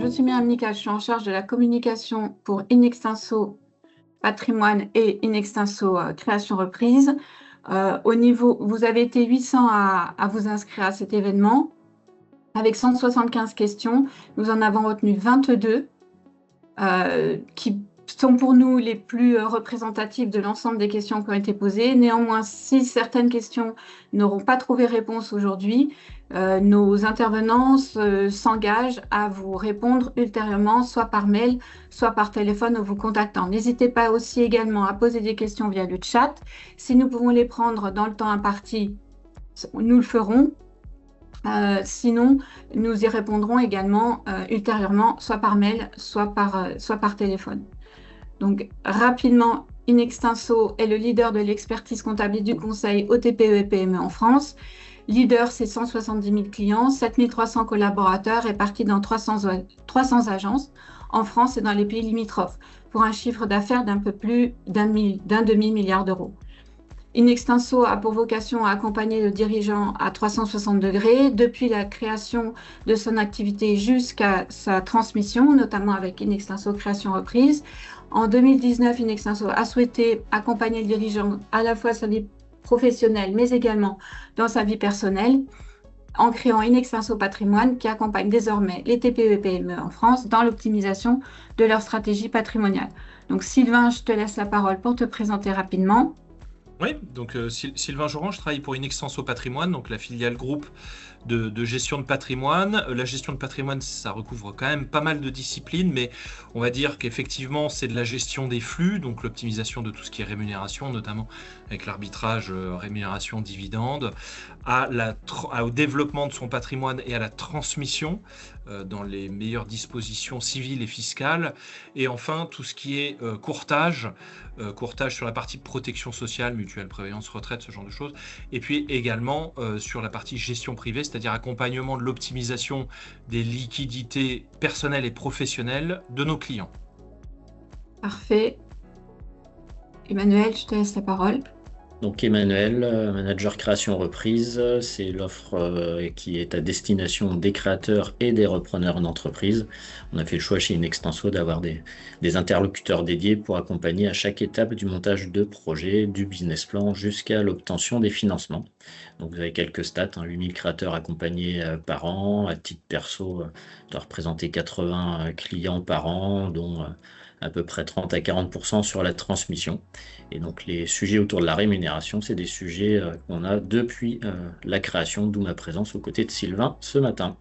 je suis Myriam Nica, je suis en charge de la communication pour Inextinso Patrimoine et Inextinso Création Reprise. Au niveau, vous avez été 800 à vous inscrire à cet événement avec 175 questions. Nous en avons retenu 22 qui sont pour nous les plus représentatives de l'ensemble des questions qui ont été posées. Néanmoins, si certaines questions n'auront pas trouvé réponse aujourd'hui, nos intervenants s'engagent à vous répondre ultérieurement, soit par mail, soit par téléphone ou vous contactant. N'hésitez pas aussi également à poser des questions via le chat. Si nous pouvons les prendre dans le temps imparti, nous le ferons. Sinon, nous y répondrons également ultérieurement, soit par mail, soit par téléphone. Donc, rapidement, Inextinso est le leader de l'expertise comptable et du conseil aux TPE et PME en France. Leader, c'est 170 000 clients, 7 300 collaborateurs répartis dans 300 agences en France et dans les pays limitrophes, pour un chiffre d'affaires d'un peu plus d'un demi-milliard d'euros. Inextinso a pour vocation à accompagner le dirigeant à 360 degrés, depuis la création de son activité jusqu'à sa transmission, notamment avec Inextinso Création Reprise. En 2019, Inextinso a souhaité accompagner le dirigeant à la fois sa vie professionnelle, mais également dans sa vie personnelle, en créant Inextinso Patrimoine, qui accompagne désormais les TPE et PME en France dans l'optimisation de leur stratégie patrimoniale. Donc Sylvain, je te laisse la parole pour te présenter rapidement. Oui, donc Sylvain Joran, je travaille pour Inextinso Patrimoine, donc la filiale groupe de gestion de patrimoine. La gestion de patrimoine, ça recouvre quand même pas mal de disciplines, mais on va dire qu'effectivement, c'est de la gestion des flux, donc l'optimisation de tout ce qui est rémunération, notamment avec l'arbitrage rémunération dividende, au développement de son patrimoine et à la transmission dans les meilleures dispositions civiles et fiscales, et enfin tout ce qui est courtage sur la partie protection sociale, mutuelle, prévoyance, retraite, ce genre de choses, et puis également sur la partie gestion privée, c'est-à-dire accompagnement de l'optimisation des liquidités personnelles et professionnelles de nos clients. Parfait. Emmanuel, je te laisse la parole. Donc Emmanuel, manager création reprise, c'est l'offre qui est à destination des créateurs et des repreneurs d'entreprise. On a fait le choix chez Inextinso d'avoir des interlocuteurs dédiés pour accompagner à chaque étape du montage de projet, du business plan jusqu'à l'obtention des financements. Donc vous avez quelques stats, 8000 créateurs accompagnés par an. À titre perso, doit représenter 80 clients par an, dont à peu près 30 à 40% sur la transmission. Et donc les sujets autour de la rémunération, c'est des sujets qu'on a depuis la création, d'où ma présence aux côtés de Sylvain ce matin.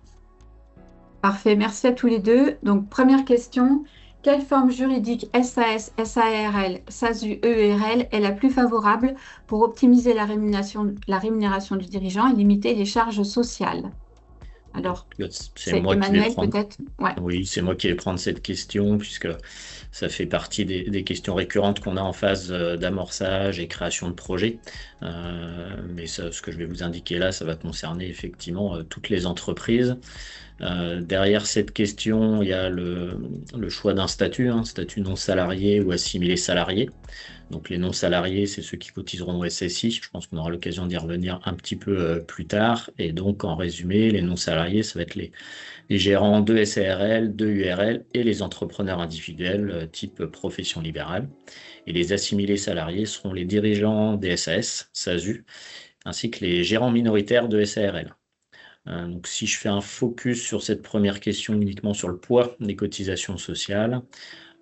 Parfait, merci à tous les deux. Donc première question, quelle forme juridique SAS, SARL, SASU, EURL est la plus favorable pour optimiser la rémunération du dirigeant et limiter les charges sociales? Alors, c'est moi Emmanuel qui vais prendre. peut-être. Ouais. Oui, c'est moi qui vais prendre cette question, puisque ça fait partie des questions récurrentes qu'on a en phase d'amorçage et création de projet. Mais ce que je vais vous indiquer là, ça va concerner effectivement toutes les entreprises. Derrière cette question, il y a le choix d'un statut, statut non salarié ou assimilé salarié. Donc les non salariés, c'est ceux qui cotiseront au SSI. Je pense qu'on aura l'occasion d'y revenir un petit peu plus tard. Et donc en résumé, les non salariés, ça va être les gérants de SARL, de URL et les entrepreneurs individuels type profession libérale. Et les assimilés salariés seront les dirigeants des SAS, SASU, ainsi que les gérants minoritaires de SARL. Donc si je fais un focus sur cette première question uniquement sur le poids des cotisations sociales,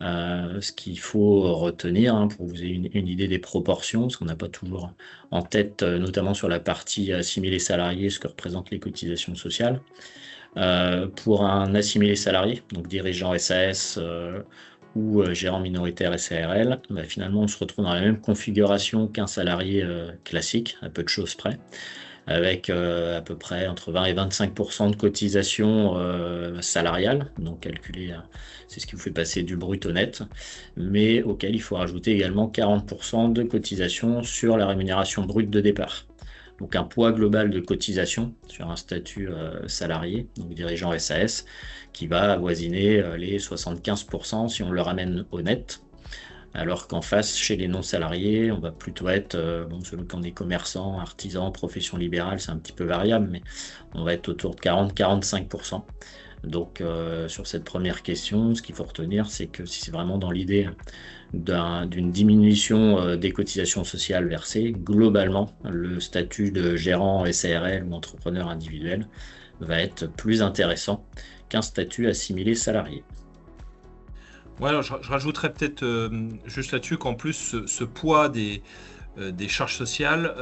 ce qu'il faut retenir pour que vous ayez une idée des proportions, parce qu'on n'a pas toujours en tête, notamment sur la partie assimilés salariés, ce que représentent les cotisations sociales. Pour un assimilé salarié, donc dirigeant SAS ou gérant minoritaire SARL, finalement on se retrouve dans la même configuration qu'un salarié classique, à peu de choses près, avec à peu près entre 20 et 25% de cotisation salariale, donc calculé, c'est ce qui vous fait passer du brut au net, mais auquel il faut rajouter également 40% de cotisation sur la rémunération brute de départ. Donc un poids global de cotisation sur un statut salarié, donc dirigeant SAS, qui va avoisiner les 75% si on le ramène au net. Alors qu'en face, chez les non-salariés, on va plutôt être, selon qu'on est commerçant, artisan, profession libérale, c'est un petit peu variable, mais on va être autour de 40-45%. Donc, sur cette première question, ce qu'il faut retenir, c'est que si c'est vraiment dans l'idée d'une diminution des cotisations sociales versées, globalement, le statut de gérant SARL ou entrepreneur individuel va être plus intéressant qu'un statut assimilé salarié. Ouais, alors je rajouterais peut-être juste là-dessus qu'en plus, ce poids des charges sociales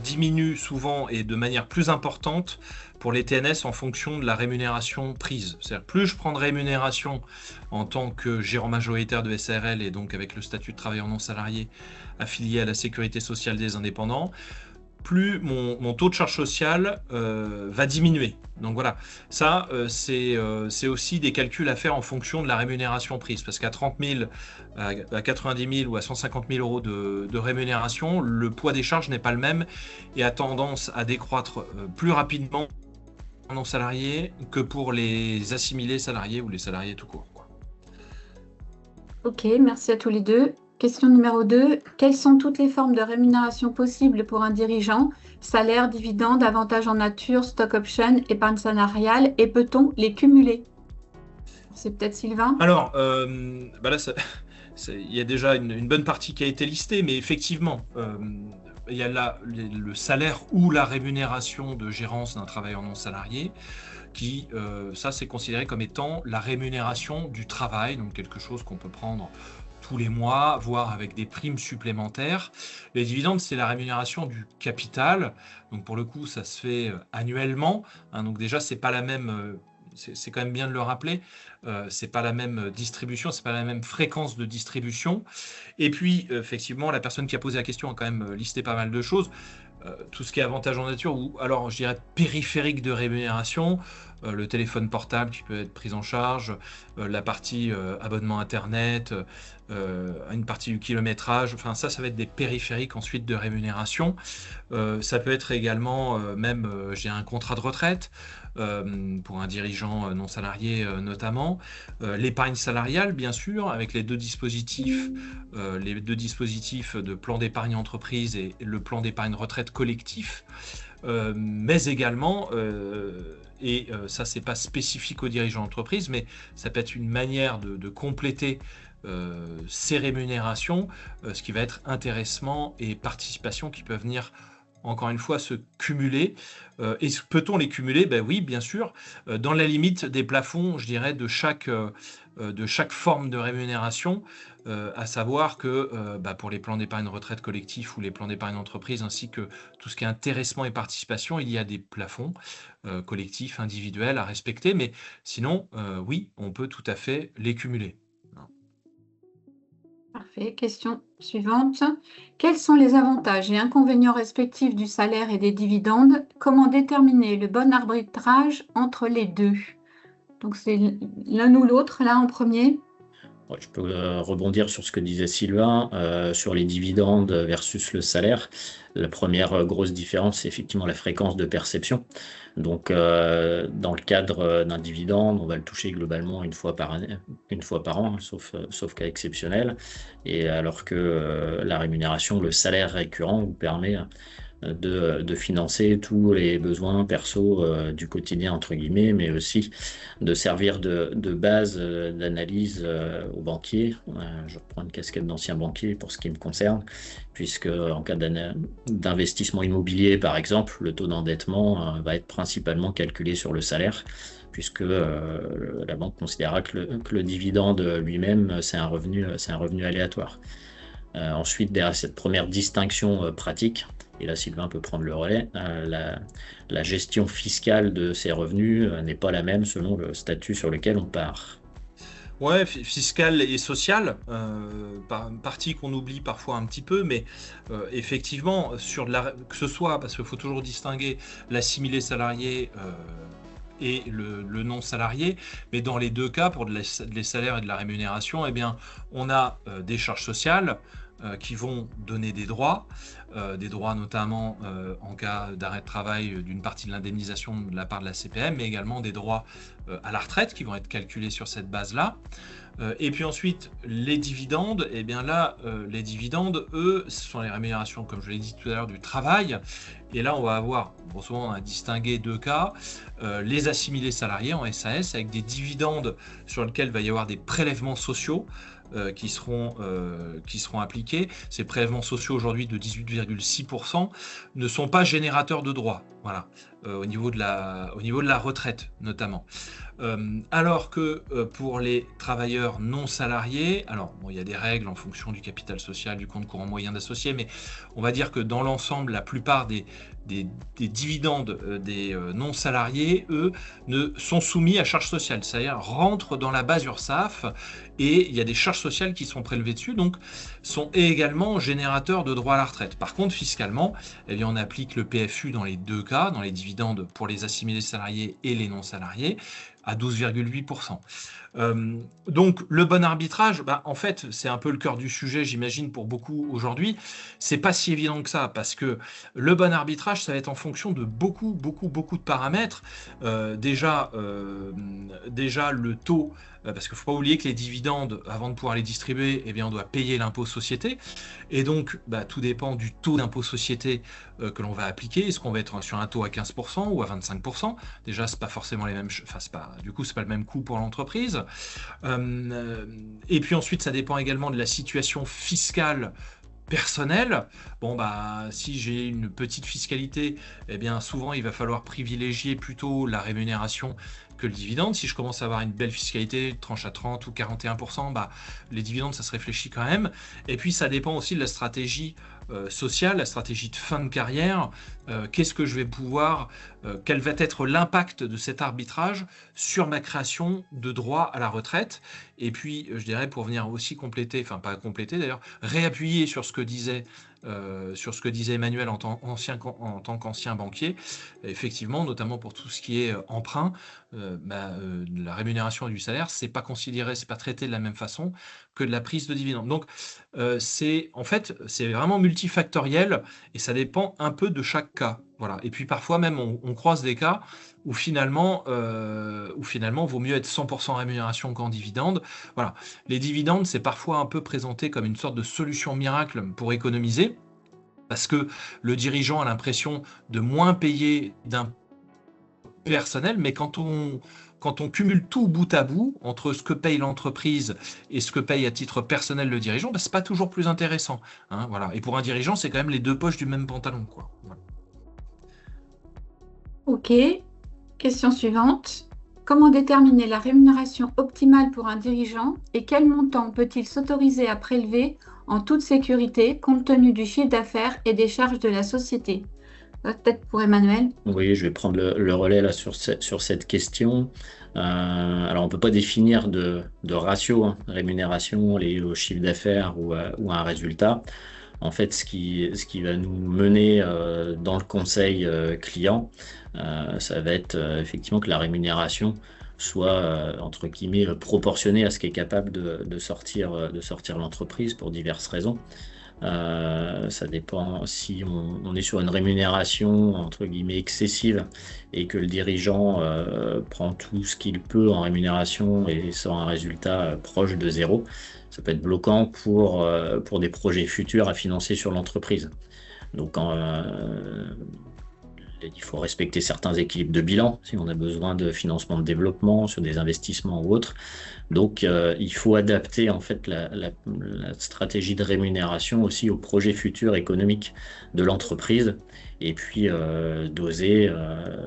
diminue souvent et de manière plus importante pour les TNS en fonction de la rémunération prise. C'est-à-dire plus je prends de rémunération en tant que gérant majoritaire de SARL et donc avec le statut de travailleur non salarié affilié à la sécurité sociale des indépendants, plus mon taux de charge sociale va diminuer. Donc voilà, ça c'est aussi des calculs à faire en fonction de la rémunération prise, parce qu'à 30 000, à 90 000 ou à 150 000 euros de rémunération, le poids des charges n'est pas le même et a tendance à décroître plus rapidement en non salariés que pour les assimilés salariés ou les salariés tout court, quoi. Ok, merci à tous les deux. Question numéro 2. Quelles sont toutes les formes de rémunération possibles pour un dirigeant? Salaire, dividende, avantages en nature, stock option, épargne salariale, et peut-on les cumuler? C'est peut-être Sylvain? Alors, là, il y a déjà une bonne partie qui a été listée, mais effectivement, il y a là le salaire ou la rémunération de gérance d'un travailleur non salarié, qui, ça, c'est considéré comme étant la rémunération du travail, donc quelque chose qu'on peut prendre tous les mois, voire avec des primes supplémentaires. Les dividendes, c'est la rémunération du capital, donc pour le coup, ça se fait annuellement, hein, donc déjà, c'est pas la même. C'est quand même bien de le rappeler, c'est pas la même distribution, c'est pas la même fréquence de distribution. Et puis, effectivement, la personne qui a posé la question a quand même listé pas mal de choses. Tout ce qui est avantage en nature, ou alors je dirais périphérique de rémunération, le téléphone portable qui peut être pris en charge, la partie abonnement internet, une partie du kilométrage, enfin ça va être des périphériques ensuite de rémunération. Ça peut être également j'ai un contrat de retraite pour un dirigeant non salarié notamment, l'épargne salariale bien sûr avec les deux dispositifs de plan d'épargne entreprise et le plan d'épargne retraite collectif, mais également ça c'est pas spécifique aux dirigeants d'entreprise, mais ça peut être une manière de compléter ces rémunérations, ce qui va être intéressement et participation qui peuvent venir encore une fois se cumuler. Et peut-on les cumuler? Ben oui, bien sûr, dans la limite des plafonds, je dirais, de chaque forme de rémunération, à savoir que pour les plans d'épargne retraite collectif ou les plans d'épargne entreprise, ainsi que tout ce qui est intéressement et participation, il y a des plafonds collectifs, individuels à respecter, mais sinon, oui, on peut tout à fait les cumuler. Parfait. Question suivante. Quels sont les avantages et inconvénients respectifs du salaire et des dividendes? Comment déterminer le bon arbitrage entre les deux? Donc, c'est l'un ou l'autre, là, en premier. Ouais, je peux rebondir sur ce que disait Sylvain, sur les dividendes versus le salaire. La première grosse différence, c'est effectivement la fréquence de perception. Donc, dans le cadre d'un dividende, on va le toucher globalement une fois par année, une fois par an, sauf cas exceptionnel. Et alors que la rémunération, le salaire récurrent vous permet de financer tous les besoins perso du quotidien, entre guillemets, mais aussi de servir de base d'analyse aux banquiers. Je reprends une casquette d'ancien banquier pour ce qui me concerne, puisque en cas d'investissement immobilier, par exemple, le taux d'endettement va être principalement calculé sur le salaire, puisque la banque considérera que le dividende lui-même, c'est un revenu aléatoire. Ensuite, derrière cette première distinction pratique, et là Sylvain peut prendre le relais, la gestion fiscale de ces revenus n'est pas la même selon le statut sur lequel on part. Ouais, fiscale et sociale, partie qu'on oublie parfois un petit peu, mais effectivement, que ce soit, parce qu'il faut toujours distinguer l'assimilé salarié et le non salarié, mais dans les deux cas, pour les salaires et de la rémunération, eh bien, on a des charges sociales, qui vont donner des droits notamment en cas d'arrêt de travail d'une partie de l'indemnisation de la part de la CPM, mais également des droits à la retraite qui vont être calculés sur cette base-là. Et puis ensuite, les dividendes, et bien là, les dividendes, eux, ce sont les rémunérations, comme je l'ai dit tout à l'heure, du travail. Et là, on va avoir, grosso modo, on a distingué deux cas, les assimilés salariés en SAS, avec des dividendes sur lesquels il va y avoir des prélèvements sociaux qui seront appliqués. Ces prélèvements sociaux aujourd'hui de 18,6% ne sont pas générateurs de droits, voilà, au niveau de la retraite notamment. Alors que pour les travailleurs non salariés, alors bon, il y a des règles en fonction du capital social, du compte courant moyen d'associé, mais on va dire que dans l'ensemble, la plupart des dividendes des non salariés, eux, ne sont soumis à charges sociales, c'est-à-dire rentrent dans la base URSSAF et il y a des charges sociales qui sont prélevées dessus, donc sont également générateurs de droits à la retraite. Par contre, fiscalement, eh bien, on applique le PFU dans les deux cas, dans les dividendes pour les assimilés salariés et les non salariés, à 12,8%. Donc le bon arbitrage, en fait, c'est un peu le cœur du sujet, j'imagine, pour beaucoup aujourd'hui. C'est pas si évident que ça, parce que le bon arbitrage, ça va être en fonction de beaucoup de paramètres. Déjà, le taux, parce qu'il ne faut pas oublier que les dividendes, avant de pouvoir les distribuer, eh bien, on doit payer l'impôt société. Et donc, tout dépend du taux d'impôt société que l'on va appliquer. Est-ce qu'on va être sur un taux à 15% ou à 25%? Déjà, c'est pas forcément les mêmes, du coup, c'est pas le même coût pour l'entreprise. Et puis ensuite, ça dépend également de la situation fiscale personnelle. Bon, si j'ai une petite fiscalité, eh bien, souvent, il va falloir privilégier plutôt la rémunération que le dividende. Si je commence à avoir une belle fiscalité, tranche à 30 ou 41%, les dividendes, ça se réfléchit quand même. Et puis, ça dépend aussi de la stratégie sociale, la stratégie de fin de carrière. Qu'est-ce que je vais pouvoir, quel va être l'impact de cet arbitrage sur ma création de droits à la retraite? Et puis, je dirais, pour venir aussi compléter, enfin pas compléter d'ailleurs, réappuyer sur ce que disait Emmanuel en tant qu'ancien banquier, effectivement, notamment pour tout ce qui est emprunt, la rémunération du salaire, c'est pas traité de la même façon que de la prise de dividendes. Donc, c'est vraiment multifactoriel et ça dépend un peu de chaque cas. Voilà. Et puis parfois même, on croise des cas où finalement, vaut mieux être 100% rémunération qu'en dividende. Voilà. Les dividendes, c'est parfois un peu présenté comme une sorte de solution miracle pour économiser, parce que le dirigeant a l'impression de moins payer d'impôts personnels, mais quand on cumule tout bout à bout, entre ce que paye l'entreprise et ce que paye à titre personnel le dirigeant, c'est pas toujours plus intéressant. Hein, voilà. Et pour un dirigeant, c'est quand même les deux poches du même pantalon, quoi. Voilà. Ok. Question suivante. Comment déterminer la rémunération optimale pour un dirigeant et quel montant peut-il s'autoriser à prélever en toute sécurité compte tenu du chiffre d'affaires et des charges de la société? Peut-être pour Emmanuel. Oui, je vais prendre le relais là sur cette question. Alors, on ne peut pas définir de ratio, rémunération lié au chiffre d'affaires ou à un résultat. En fait, ce qui va nous mener dans le conseil client, ça va être effectivement que la rémunération soit entre guillemets proportionnée à ce qu'est capable de sortir l'entreprise pour diverses raisons. Ça dépend si on est sur une rémunération entre guillemets excessive et que le dirigeant prend tout ce qu'il peut en rémunération et sort un résultat proche de zéro. Ça peut être bloquant pour des projets futurs à financer sur l'entreprise. Donc, il faut respecter certains équilibres de bilan si on a besoin de financement de développement sur des investissements ou autres. Donc, il faut adapter en fait la stratégie de rémunération aussi aux projets futurs économiques de l'entreprise et puis doser,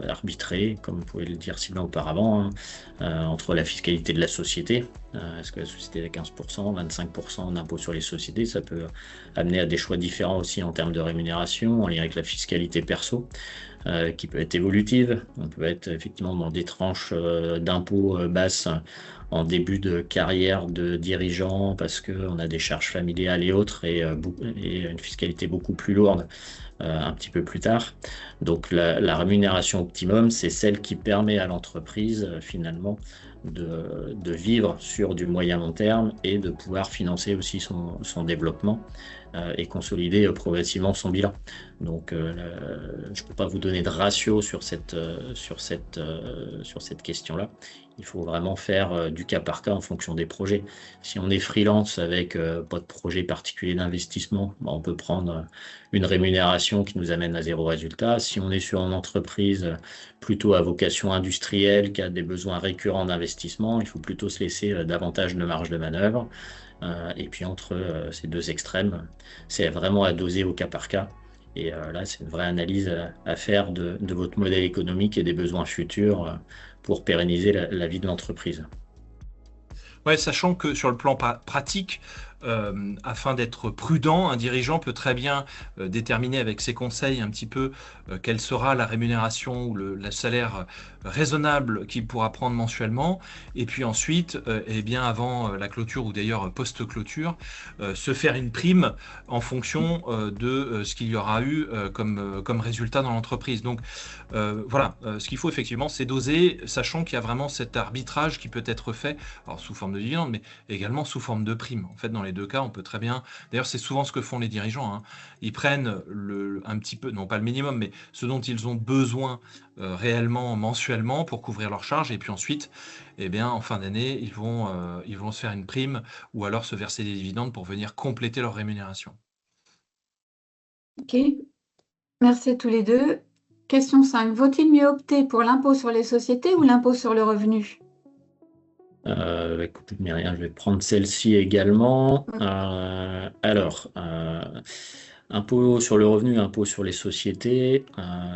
arbitrer, comme vous pouvez le dire Sylvain auparavant, entre la fiscalité de la société. Est-ce que la société a 15%, 25% d'impôt sur les sociétés? Ça peut amener à des choix différents aussi en termes de rémunération, en lien avec la fiscalité perso. Qui peut être évolutive. On peut être effectivement dans des tranches d'impôts basses en début de carrière de dirigeant parce qu'on a des charges familiales et autres et une fiscalité beaucoup plus lourde un petit peu plus tard. Donc la rémunération optimum, c'est celle qui permet à l'entreprise finalement de vivre sur du moyen long terme et de pouvoir financer aussi son développement. et consolider progressivement son bilan. Donc, je ne peux pas vous donner de ratio sur cette question-là. Il faut vraiment faire du cas par cas en fonction des projets. Si on est freelance avec pas de projet particulier d'investissement, on peut prendre une rémunération qui nous amène à 0 résultat. Si on est sur une entreprise plutôt à vocation industrielle, qui a des besoins récurrents d'investissement, il faut plutôt se laisser davantage de marge de manœuvre. Et puis entre ces deux extrêmes, c'est vraiment à doser au cas par cas. Et là, c'est une vraie analyse à faire de votre modèle économique et des besoins futurs pour pérenniser la vie de l'entreprise. Ouais, sachant que sur le plan pratique, afin d'être prudent, un dirigeant peut très bien déterminer avec ses conseils un petit peu quelle sera la rémunération ou le salaire raisonnable qu'il pourra prendre mensuellement. Et puis ensuite, eh bien avant la clôture ou d'ailleurs post-clôture, se faire une prime en fonction de ce qu'il y aura eu comme résultat dans l'entreprise. Donc voilà, ce qu'il faut effectivement, c'est doser, sachant qu'il y a vraiment cet arbitrage qui peut être fait, alors sous forme de dividende, mais également sous forme de prime. En fait, dans les deux cas, on peut très bien. D'ailleurs, c'est souvent ce que font les dirigeants, hein. Ils prennent un petit peu, non pas le minimum, mais ce dont ils ont besoin réellement mensuellement pour couvrir leurs charges. Et puis ensuite, eh bien, en fin d'année, ils vont se faire une prime ou alors se verser des dividendes pour venir compléter leur rémunération. Ok, merci à tous les deux. Question 5. Vaut-il mieux opter pour l'impôt sur les sociétés ou l'impôt sur le revenu? Écoute, Myriam, je vais prendre celle-ci également. Alors, impôt sur le revenu, impôt sur les sociétés,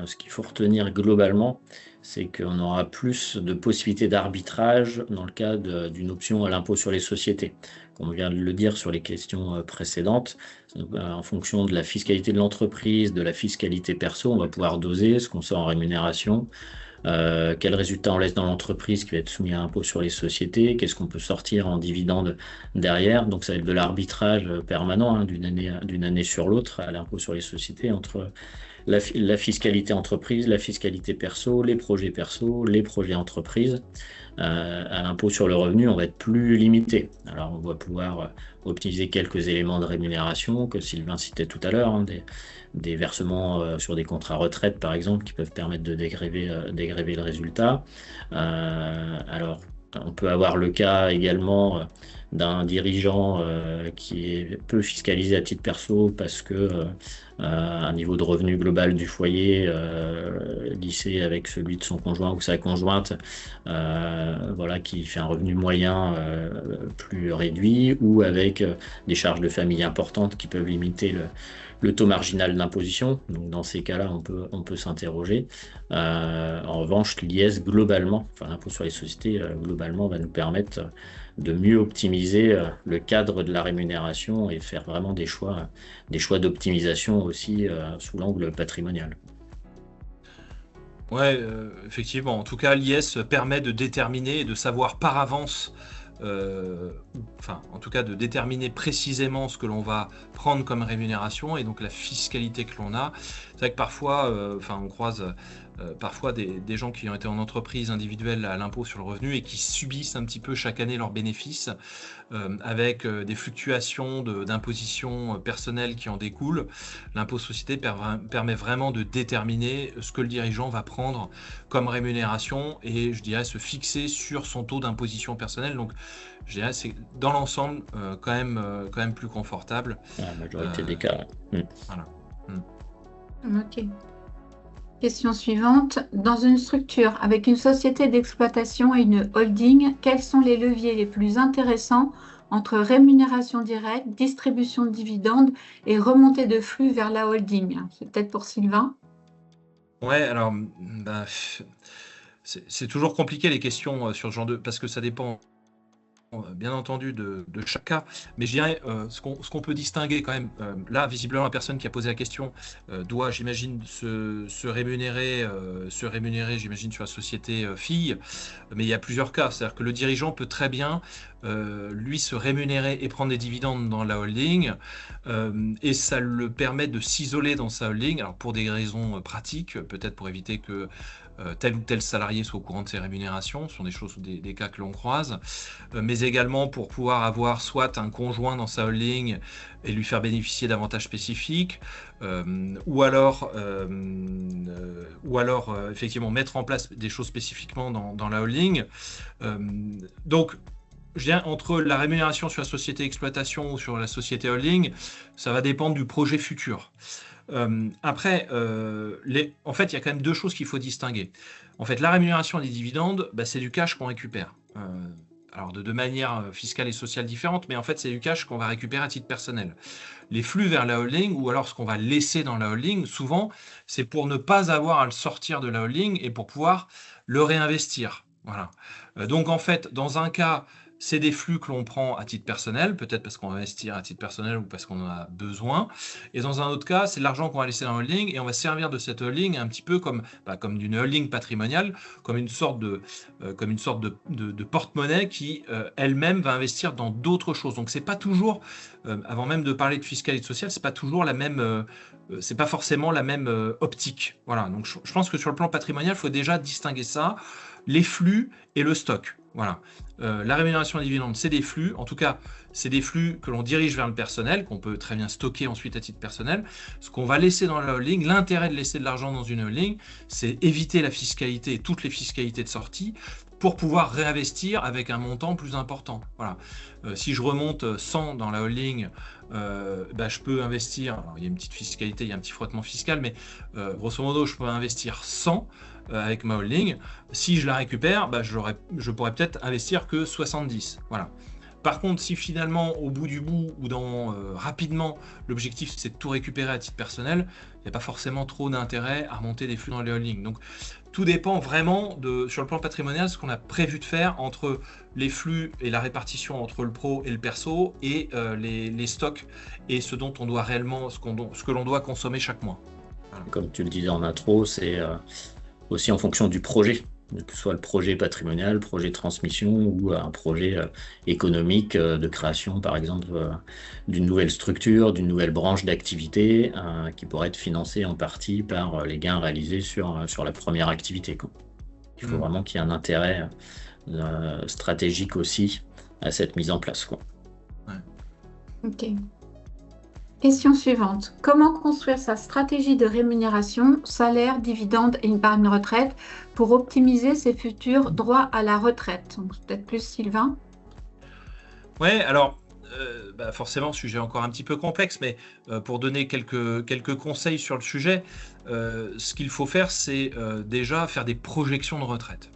ce qu'il faut retenir globalement, c'est qu'on aura plus de possibilités d'arbitrage dans le cas d'une option à l'impôt sur les sociétés. Comme on vient de le dire sur les questions précédentes, en fonction de la fiscalité de l'entreprise, de la fiscalité perso, on va pouvoir doser ce qu'on sort en rémunération, quel résultat on laisse dans l'entreprise qui va être soumis à impôt sur les sociétés, qu'est-ce qu'on peut sortir en dividende derrière. Donc ça va être de l'arbitrage permanent, hein, d'une année sur l'autre à l'impôt sur les sociétés entre la fiscalité entreprise, la fiscalité perso, les projets entreprises. À l'impôt sur le revenu, on va être plus limité. Alors on va pouvoir optimiser quelques éléments de rémunération que Sylvain citait tout à l'heure, hein, des versements sur des contrats retraite par exemple qui peuvent permettre de dégréver le résultat. Alors on peut avoir le cas également d'un dirigeant qui est peu fiscalisé à titre perso parce que un niveau de revenu global du foyer lissé avec celui de son conjoint ou sa conjointe, voilà, qui fait un revenu moyen plus réduit, ou avec des charges de famille importantes qui peuvent limiter le taux marginal d'imposition. Donc dans ces cas-là, on peut s'interroger. En revanche, l'IS globalement, enfin l'impôt sur les sociétés globalement, va nous permettre de mieux optimiser le cadre de la rémunération et faire vraiment des choix d'optimisation aussi sous l'angle patrimonial. Ouais, effectivement. En tout cas, l'IS permet de déterminer et de savoir par avance, enfin, en tout cas, de déterminer précisément ce que l'on va prendre comme rémunération et donc la fiscalité que l'on a. C'est vrai que parfois, enfin, on croise parfois des gens qui ont été en entreprise individuelle à l'impôt sur le revenu et qui subissent un petit peu chaque année leurs bénéfices avec des fluctuations d'imposition personnelle qui en découlent. L'impôt société permet vraiment de déterminer ce que le dirigeant va prendre comme rémunération et je dirais se fixer sur son taux d'imposition personnelle. Donc je dirais c'est dans l'ensemble quand même plus confortable. La majorité des cas. Voilà. Ok. Question suivante. Dans une structure avec une société d'exploitation et une holding, quels sont les leviers les plus intéressants entre rémunération directe, distribution de dividendes et remontée de flux vers la holding? C'est peut-être pour Sylvain. Ouais, alors bah, c'est toujours compliqué les questions sur ce genre de... parce que ça dépend bien entendu de chaque cas, mais je dirais ce qu'on peut distinguer quand même, là visiblement la personne qui a posé la question doit, j'imagine, se rémunérer, j'imagine, sur la société fille, mais il y a plusieurs cas, c'est-à-dire que le dirigeant peut très bien lui, se rémunérer et prendre des dividendes dans la holding, et ça le permet de s'isoler dans sa holding, alors pour des raisons pratiques, peut-être pour éviter que tel ou tel salarié soit au courant de ses rémunérations, ce sont des choses, des cas que l'on croise, mais également pour pouvoir avoir soit un conjoint dans sa holding et lui faire bénéficier d'avantages spécifiques, ou alors effectivement mettre en place des choses spécifiquement dans la holding. Donc, je dirais, entre la rémunération sur la société exploitation ou sur la société holding, ça va dépendre du projet futur. Après, en fait, il y a quand même deux choses qu'il faut distinguer. En fait, la rémunération des dividendes, c'est du cash qu'on récupère. Alors, de manière fiscale et sociale différente, mais en fait, c'est du cash qu'on va récupérer à titre personnel. Les flux vers la holding, ou alors ce qu'on va laisser dans la holding, souvent, c'est pour ne pas avoir à le sortir de la holding et pour pouvoir le réinvestir. Voilà. Donc, en fait, dans un cas, c'est des flux que l'on prend à titre personnel, peut-être parce qu'on va investir à titre personnel ou parce qu'on en a besoin. Et dans un autre cas, c'est de l'argent qu'on va laisser dans la holding et on va servir de cette holding un petit peu comme d'une holding patrimoniale, comme une sorte de porte-monnaie qui elle-même va investir dans d'autres choses. Donc c'est pas toujours, avant même de parler de fiscalité sociale, c'est pas toujours la même, c'est pas forcément la même optique. Voilà. Donc je pense que sur le plan patrimonial, il faut déjà distinguer ça, les flux et le stock. Voilà. La rémunération des dividendes, c'est des flux. En tout cas, c'est des flux que l'on dirige vers le personnel, qu'on peut très bien stocker ensuite à titre personnel. Ce qu'on va laisser dans la holding, l'intérêt de laisser de l'argent dans une holding, c'est éviter la fiscalité et toutes les fiscalités de sortie pour pouvoir réinvestir avec un montant plus important. Voilà. Si je remonte 100 dans la holding, je peux investir, alors, il y a une petite fiscalité, il y a un petit frottement fiscal, mais grosso modo, je peux investir 100 avec ma holding. Si je la récupère, je pourrais peut-être investir que 70. Voilà. Par contre, si finalement, au bout du bout ou rapidement, l'objectif c'est de tout récupérer à titre personnel, il n'y a pas forcément trop d'intérêt à remonter des flux dans les holdings. Donc, tout dépend vraiment sur le plan patrimonial, ce qu'on a prévu de faire entre les flux et la répartition entre le pro et le perso et les stocks et ce dont on doit réellement, ce que l'on doit consommer chaque mois. Voilà. Comme tu le disais en intro, c'est aussi en fonction du projet, que ce soit le projet patrimonial, le projet de transmission ou un projet économique de création, par exemple, d'une nouvelle structure, d'une nouvelle branche d'activité qui pourrait être financée en partie par les gains réalisés sur la première activité, quoi. Il faut vraiment qu'il y ait un intérêt stratégique aussi à cette mise en place, quoi. Ouais. Ok. Question suivante. Comment construire sa stratégie de rémunération, salaire, dividende et une épargne retraite pour optimiser ses futurs droits à la retraite? Donc, peut-être plus Sylvain. Ouais, alors forcément, sujet encore un petit peu complexe, mais pour donner quelques conseils sur le sujet, ce qu'il faut faire, c'est déjà faire des projections de retraite.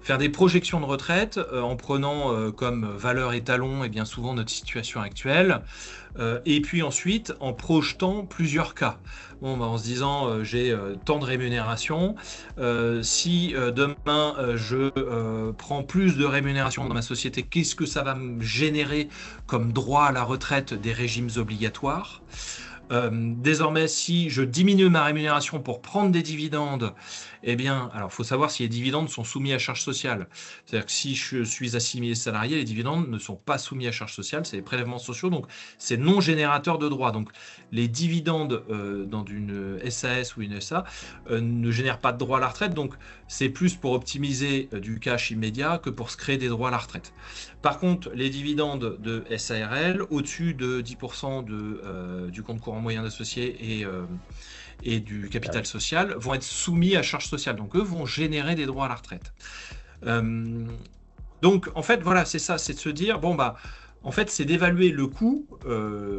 Faire des projections de retraite en prenant comme valeur étalon et bien souvent notre situation actuelle, et puis ensuite en projetant plusieurs cas. En se disant j'ai tant de rémunération, si demain je prends plus de rémunération dans ma société, qu'est-ce que ça va me générer comme droit à la retraite des régimes obligatoires? Désormais, si je diminue ma rémunération pour prendre des dividendes, eh bien, alors il faut savoir si les dividendes sont soumis à charge sociale. C'est-à-dire que si je suis assimilé salarié, les dividendes ne sont pas soumis à charge sociale, c'est des prélèvements sociaux, donc c'est non générateur de droits. Donc les dividendes dans une SAS ou une SA ne génèrent pas de droits à la retraite, donc c'est plus pour optimiser du cash immédiat que pour se créer des droits à la retraite. Par contre, les dividendes de SARL, au-dessus de 10% du compte courant moyen d'associé et du capital social, vont être soumis à charge sociale. Donc, eux vont générer des droits à la retraite. Donc, en fait, voilà, c'est ça, c'est de se dire, en fait, c'est d'évaluer le coût,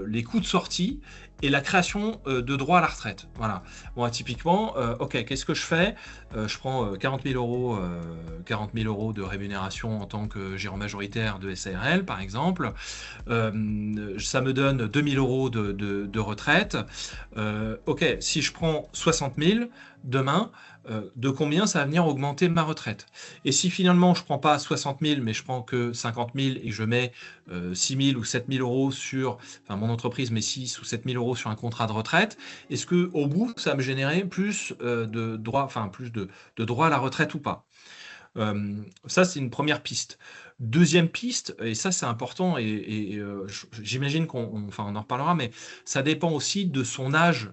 les coûts de sortie et la création de droits à la retraite. Voilà. Bon, typiquement, ok, qu'est-ce que je fais? Je prends 40 000 euros de rémunération en tant que gérant majoritaire de SARL, par exemple. Ça me donne 2 000 euros de retraite. Ok, si je prends 60 000 demain, de combien ça va venir augmenter ma retraite? Et si finalement je ne prends pas 60 000, mais je prends que 50 000 et que je mets 6 000 ou 7 000 euros sur, enfin mon entreprise met 6 ou 7 000 euros sur un contrat de retraite, est-ce qu'au bout ça va me générer plus de droits, enfin plus de droits à la retraite ou pas? Ça, c'est une première piste. Deuxième piste, et ça c'est important, j'imagine on en reparlera, mais ça dépend aussi de son âge.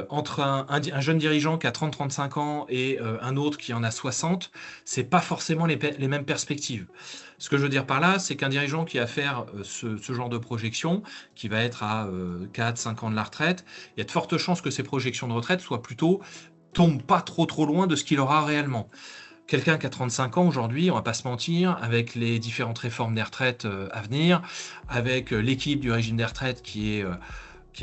Entre un jeune dirigeant qui a 30-35 ans et un autre qui en a 60, c'est pas forcément les mêmes perspectives. Ce que je veux dire par là, c'est qu'un dirigeant qui va faire ce genre de projection, qui va être à 4-5 ans de la retraite, il y a de fortes chances que ses projections de retraite tombent pas trop loin de ce qu'il aura réellement. Quelqu'un qui a 35 ans aujourd'hui, on va pas se mentir, avec les différentes réformes des retraites à venir, avec l'équilibre du régime des retraites qui est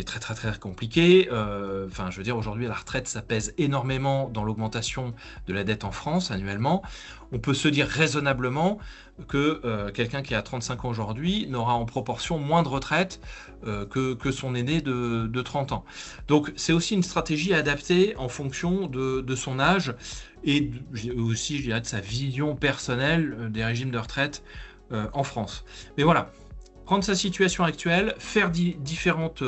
très compliqué. Je veux dire, aujourd'hui, la retraite, ça pèse énormément dans l'augmentation de la dette en France annuellement. On peut se dire raisonnablement que quelqu'un qui a 35 ans aujourd'hui n'aura en proportion moins de retraite que son aîné de 30 ans. Donc, c'est aussi une stratégie adaptée en fonction de son âge et aussi, je dirais, de sa vision personnelle des régimes de retraite en France. Mais voilà. Prendre sa situation actuelle, faire différentes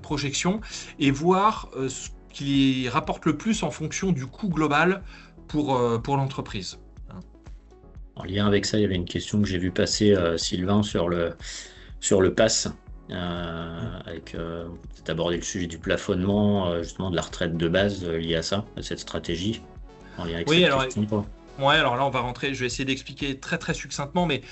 projections et voir ce qui rapporte le plus en fonction du coût global pour l'entreprise. En lien avec ça, il y avait une question que j'ai vu passer, Sylvain, sur le PASS, avec peut-être aborder le sujet du plafonnement, justement de la retraite de base liée à ça, à cette stratégie, en lien avec cette question. Ouais, alors là, on va rentrer, je vais essayer d'expliquer très succinctement, mais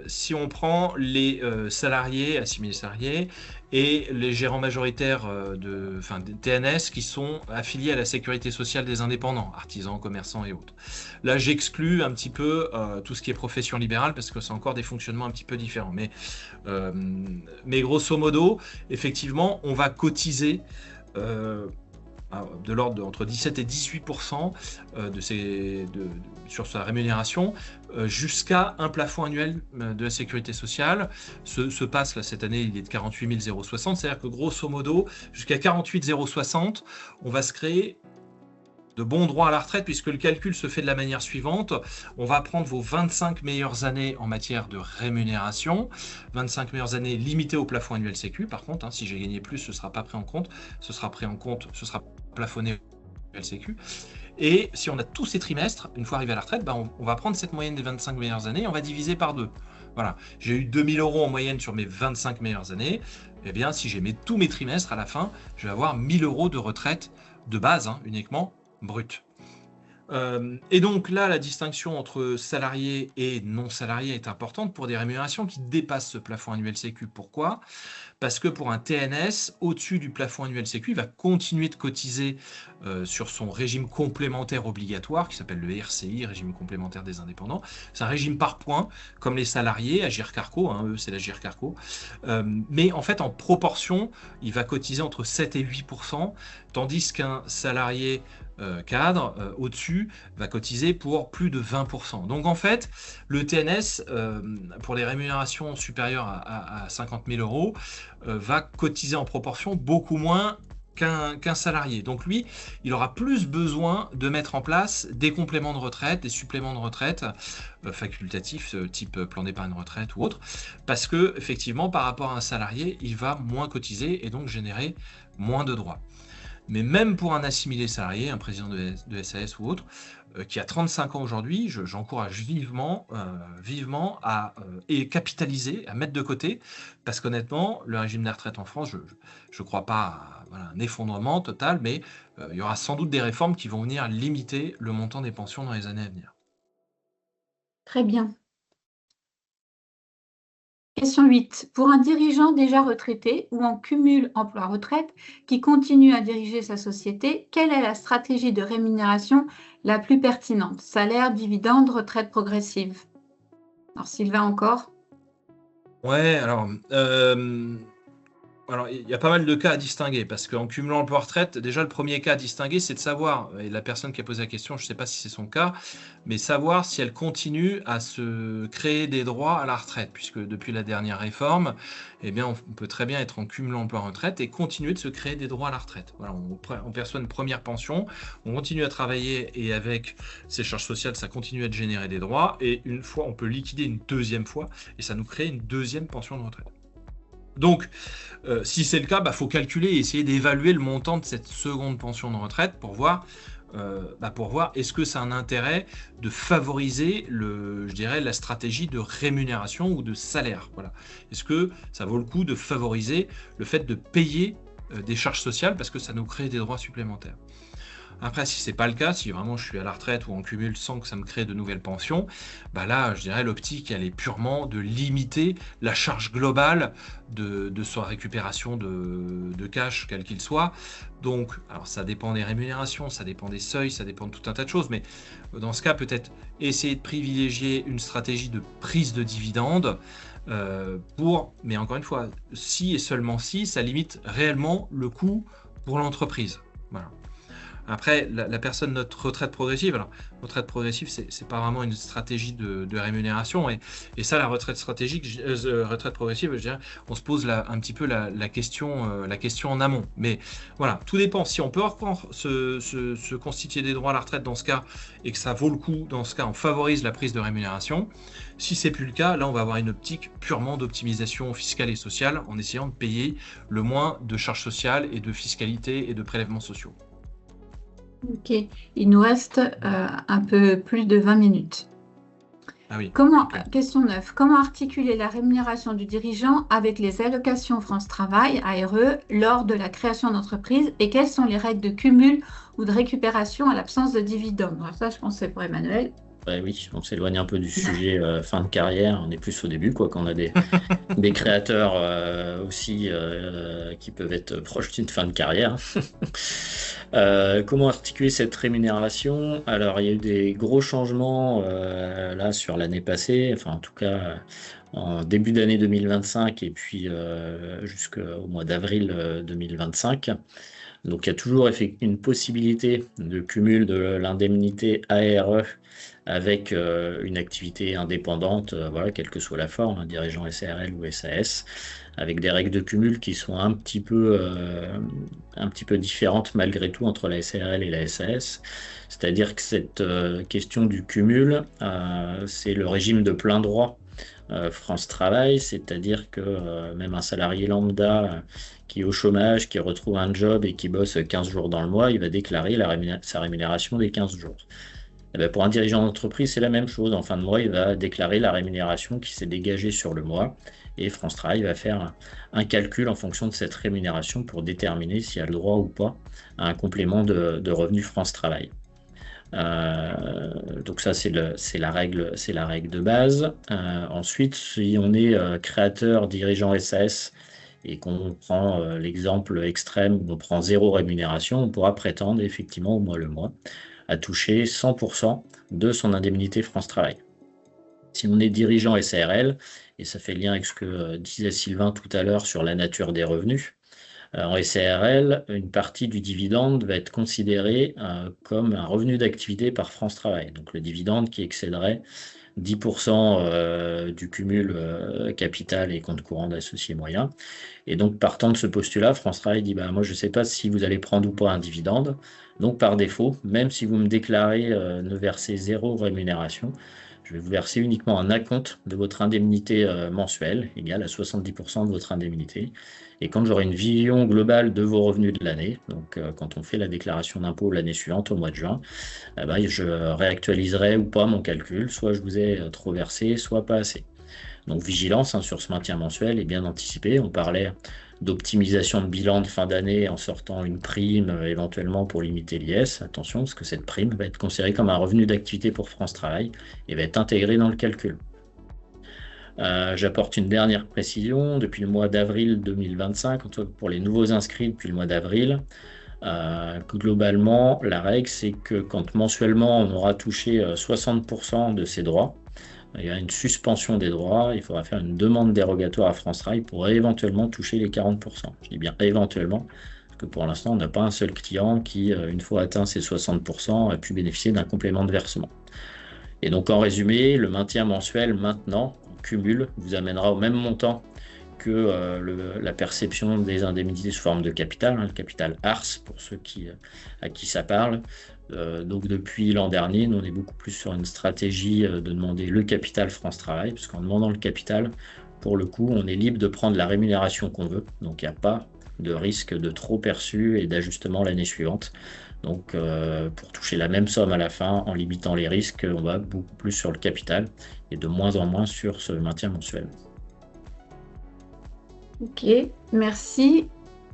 si on prend les salariés, assimilés salariés, et les gérants majoritaires des TNS qui sont affiliés à la sécurité sociale des indépendants, artisans, commerçants et autres. Là, j'exclus un petit peu tout ce qui est profession libérale, parce que c'est encore des fonctionnements un petit peu différents. Mais grosso modo, effectivement, on va cotiser de l'ordre entre 17 et 18% sur sa rémunération jusqu'à un plafond annuel de la sécurité sociale. Ce passe là cette année, il est de 48 060, c'est-à-dire que grosso modo, jusqu'à 48 060, on va se créer de bons droits à la retraite, puisque le calcul se fait de la manière suivante. On va prendre vos 25 meilleures années en matière de rémunération, 25 meilleures années limitées au plafond annuel sécu. Par contre, si j'ai gagné plus, ce ne sera pas pris en compte. Ce sera plafonné au annuel sécu. Et si on a tous ces trimestres, une fois arrivé à la retraite, on va prendre cette moyenne des 25 meilleures années et on va diviser par 2. Voilà, j'ai eu 2 000 € en moyenne sur mes 25 meilleures années. Eh bien, si j'ai tous mes trimestres, à la fin, je vais avoir 1 000 € de retraite de base, uniquement brut. Et donc là, la distinction entre salariés et non salariés est importante pour des rémunérations qui dépassent ce plafond annuel sécu. Pourquoi ? Parce que pour un TNS, au-dessus du plafond annuel sécu, il va continuer de cotiser sur son régime complémentaire obligatoire, qui s'appelle le RCI, régime complémentaire des indépendants. C'est un régime par points, comme les salariés, Agirc Arrco, eux c'est l'Agirc Arrco. Mais en fait, en proportion, il va cotiser entre 7 et 8%, tandis qu'un salarié cadre au-dessus va cotiser pour plus de 20%. Donc en fait, le TNS, pour les rémunérations supérieures à 50 000 €, va cotiser en proportion beaucoup moins qu'un salarié. Donc lui, il aura plus besoin de mettre en place des compléments de retraite, des suppléments de retraite facultatifs, type plan d'épargne retraite ou autre, parce que effectivement, par rapport à un salarié, il va moins cotiser et donc générer moins de droits. Mais même pour un assimilé salarié, un président de SAS ou autre, qui a 35 ans aujourd'hui, j'encourage vivement à capitaliser, à mettre de côté, parce qu'honnêtement, le régime des retraites en France, je ne crois pas à un effondrement total, mais il y aura sans doute des réformes qui vont venir limiter le montant des pensions dans les années à venir. Très bien. Question 8. Pour un dirigeant déjà retraité ou en cumul emploi-retraite qui continue à diriger sa société, quelle est la stratégie de rémunération la plus pertinente? Salaire, dividende, retraite progressive? Alors, Sylvain encore? Ouais, alors il y a pas mal de cas à distinguer, parce qu'en cumulant emploi-retraite, déjà le premier cas à distinguer, c'est de savoir, et la personne qui a posé la question, je ne sais pas si c'est son cas, mais savoir si elle continue à se créer des droits à la retraite, puisque depuis la dernière réforme, eh bien, on peut très bien être en cumulant emploi-retraite et continuer de se créer des droits à la retraite. Voilà, on perçoit une première pension, on continue à travailler et avec ses charges sociales, ça continue à générer des droits, et une fois, on peut liquider une deuxième fois, et ça nous crée une deuxième pension de retraite. Donc, si c'est le cas, faut calculer et essayer d'évaluer le montant de cette seconde pension de retraite pour voir pour voir est-ce que ça a un intérêt de favoriser je dirais, la stratégie de rémunération ou de salaire. Voilà. Est-ce que ça vaut le coup de favoriser le fait de payer des charges sociales parce que ça nous crée des droits supplémentaires. Après, si c'est pas le cas, si vraiment je suis à la retraite ou en cumul sans que ça me crée de nouvelles pensions, là, je dirais l'optique, elle est purement de limiter la charge globale de sa récupération de cash, quel qu'il soit. Donc, alors ça dépend des rémunérations, ça dépend des seuils, ça dépend de tout un tas de choses, mais dans ce cas, peut-être essayer de privilégier une stratégie de prise de dividendes mais encore une fois, si et seulement si, ça limite réellement le coût pour l'entreprise. Voilà. Après, la personne, notre retraite progressive, alors, retraite progressive, c'est pas vraiment une stratégie de rémunération. Et ça, la retraite stratégique, retraite progressive, je dirais, on se pose un petit peu la question en amont. Mais voilà, tout dépend. Si on peut se constituer des droits à la retraite dans ce cas, et que ça vaut le coup, dans ce cas, on favorise la prise de rémunération. Si c'est plus le cas, là, on va avoir une optique purement d'optimisation fiscale et sociale, en essayant de payer le moins de charges sociales et de fiscalité et de prélèvements sociaux. Ok, il nous reste un peu plus de 20 minutes. Ah oui. Question 9. Comment articuler la rémunération du dirigeant avec les allocations France Travail, ARE, lors de la création d'entreprise et quelles sont les règles de cumul ou de récupération à l'absence de dividendes? Alors ça, je pense que c'est pour Emmanuel. Oui, on s'éloigne un peu du sujet fin de carrière, on est plus au début, quand on a des créateurs aussi qui peuvent être proches d'une fin de carrière. Comment articuler cette rémunération? Alors, il y a eu des gros changements là sur l'année passée, enfin en tout cas en début d'année 2025 et puis jusqu'au mois d'avril 2025. Donc, il y a toujours une possibilité de cumul de l'indemnité ARE avec une activité indépendante, voilà, quelle que soit la forme, dirigeant SARL ou SAS, avec des règles de cumul qui sont un petit peu différentes malgré tout entre la SARL et la SAS. C'est-à-dire que cette question du cumul, c'est le régime de plein droit France Travail, c'est-à-dire que même un salarié lambda qui est au chômage, qui retrouve un job et qui bosse 15 jours dans le mois, il va déclarer sa rémunération des 15 jours. Et bien pour un dirigeant d'entreprise, c'est la même chose. En fin de mois, il va déclarer la rémunération qui s'est dégagée sur le mois et France Travail va faire un calcul en fonction de cette rémunération pour déterminer s'il y a le droit ou pas à un complément de revenu France Travail. Donc ça c'est la règle de base. Ensuite, si on est créateur, dirigeant SAS et qu'on prend l'exemple extrême où on prend 0 rémunération, on pourra prétendre effectivement au mois le mois à toucher 100% de son indemnité France Travail. Si on est dirigeant SARL, et ça fait lien avec ce que disait Sylvain tout à l'heure sur la nature des revenus, en SARL, une partie du dividende va être considérée comme un revenu d'activité par France Travail. Donc le dividende qui excéderait 10% du cumul capital et compte courant d'associés moyens. Et donc partant de ce postulat, France Travail dit moi je ne sais pas si vous allez prendre ou pas un dividende. Donc par défaut, même si vous me déclarez ne verser 0 rémunération, je vais vous verser uniquement un acompte de votre indemnité mensuelle, égal à 70% de votre indemnité. Et quand j'aurai une vision globale de vos revenus de l'année, donc quand on fait la déclaration d'impôt l'année suivante, au mois de juin, je réactualiserai ou pas mon calcul, soit je vous ai trop versé, soit pas assez. Donc vigilance sur ce maintien mensuel et bien anticipé. On parlait d'optimisation de bilan de fin d'année en sortant une prime éventuellement pour limiter l'IS. Attention, parce que cette prime va être considérée comme un revenu d'activité pour France Travail et va être intégrée dans le calcul. J'apporte une dernière précision. Depuis le mois d'avril 2025, pour les nouveaux inscrits depuis le mois d'avril, globalement, la règle, c'est que quand mensuellement on aura touché 60% de ses droits, il y a une suspension des droits, il faudra faire une demande dérogatoire à France Travail pour éventuellement toucher les 40%. Je dis bien éventuellement, parce que pour l'instant, on n'a pas un seul client qui, une fois atteint ces 60%, a pu bénéficier d'un complément de versement. Et donc, en résumé, le maintien mensuel maintenant, en cumul, vous amènera au même montant que la perception des indemnités sous forme de capital, le capital ARS, pour ceux à qui ça parle. Donc depuis l'an dernier, nous on est beaucoup plus sur une stratégie de demander le capital France Travail, parce qu'en demandant le capital, pour le coup, on est libre de prendre la rémunération qu'on veut. Donc il n'y a pas de risque de trop perçu et d'ajustement l'année suivante. Donc, pour toucher la même somme à la fin, en limitant les risques, on va beaucoup plus sur le capital et de moins en moins sur ce maintien mensuel. Ok, merci.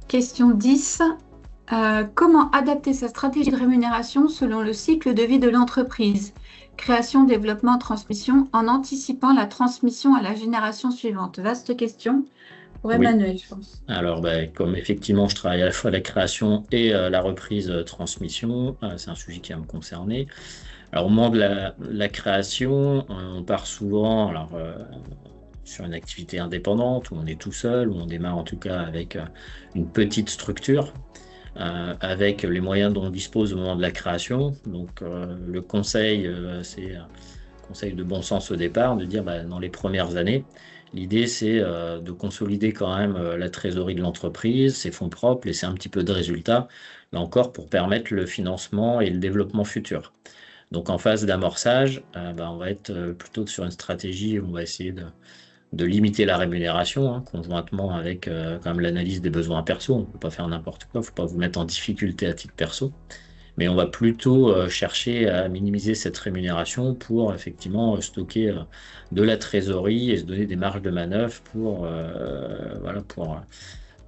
Question 10. Comment adapter sa stratégie de rémunération selon le cycle de vie de l'entreprise? Création, développement, transmission, en anticipant la transmission à la génération suivante. Vaste question pour Oui. Emmanuel, je pense. Alors, comme effectivement, je travaille à la fois la création et la reprise transmission, c'est un sujet qui va me concerner. Alors, au moment de la création, on part souvent sur une activité indépendante, où on est tout seul, où on démarre en tout cas avec une petite structure, avec les moyens dont on dispose au moment de la création. Donc, le conseil, c'est un conseil de bon sens au départ, de dire dans les premières années, l'idée c'est de consolider quand même la trésorerie de l'entreprise, ses fonds propres, laisser un petit peu de résultats, là encore pour permettre le financement et le développement futur. Donc en phase d'amorçage, on va être plutôt sur une stratégie où on va essayer de limiter la rémunération, conjointement avec quand même l'analyse des besoins perso. On ne peut pas faire n'importe quoi, il ne faut pas vous mettre en difficulté à titre perso. Mais on va plutôt chercher à minimiser cette rémunération pour effectivement stocker de la trésorerie et se donner des marges de manœuvre pour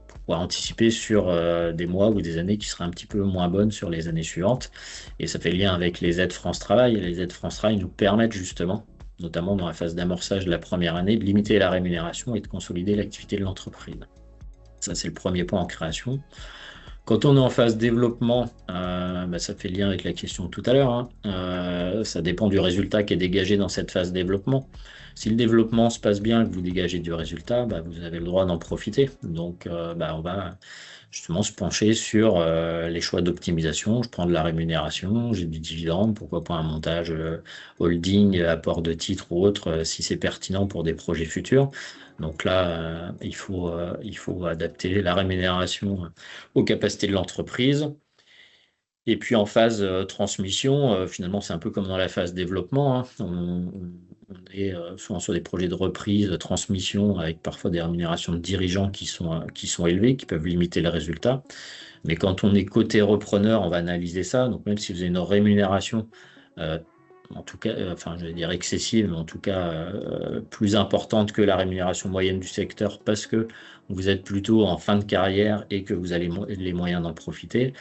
pouvoir anticiper sur des mois ou des années qui seraient un petit peu moins bonnes sur les années suivantes. Et ça fait lien avec les aides France Travail. Et les aides France Travail nous permettent justement, notamment dans la phase d'amorçage de la première année, de limiter la rémunération et de consolider l'activité de l'entreprise. Ça, c'est le premier point en création. Quand on est en phase développement, ça fait lien avec la question de tout à l'heure. Ça dépend du résultat qui est dégagé dans cette phase développement. Si le développement se passe bien et que vous dégagez du résultat, vous avez le droit d'en profiter. Donc, on va justement se pencher sur les choix d'optimisation. Je prends de la rémunération, j'ai du dividende, pourquoi pas un montage holding, apport de titres ou autre, si c'est pertinent pour des projets futurs. Donc là, il faut adapter la rémunération aux capacités de l'entreprise. Et puis en phase transmission, finalement, c'est un peu comme dans la phase développement. On est souvent sur des projets de reprise, de transmission, avec parfois des rémunérations de dirigeants qui sont élevées, qui peuvent limiter le résultat. Mais quand on est côté repreneur, on va analyser ça. Donc même si vous avez une rémunération en tout cas, je vais dire excessive, mais en tout cas plus importante que la rémunération moyenne du secteur parce que vous êtes plutôt en fin de carrière et que vous avez les moyens d'en profiter,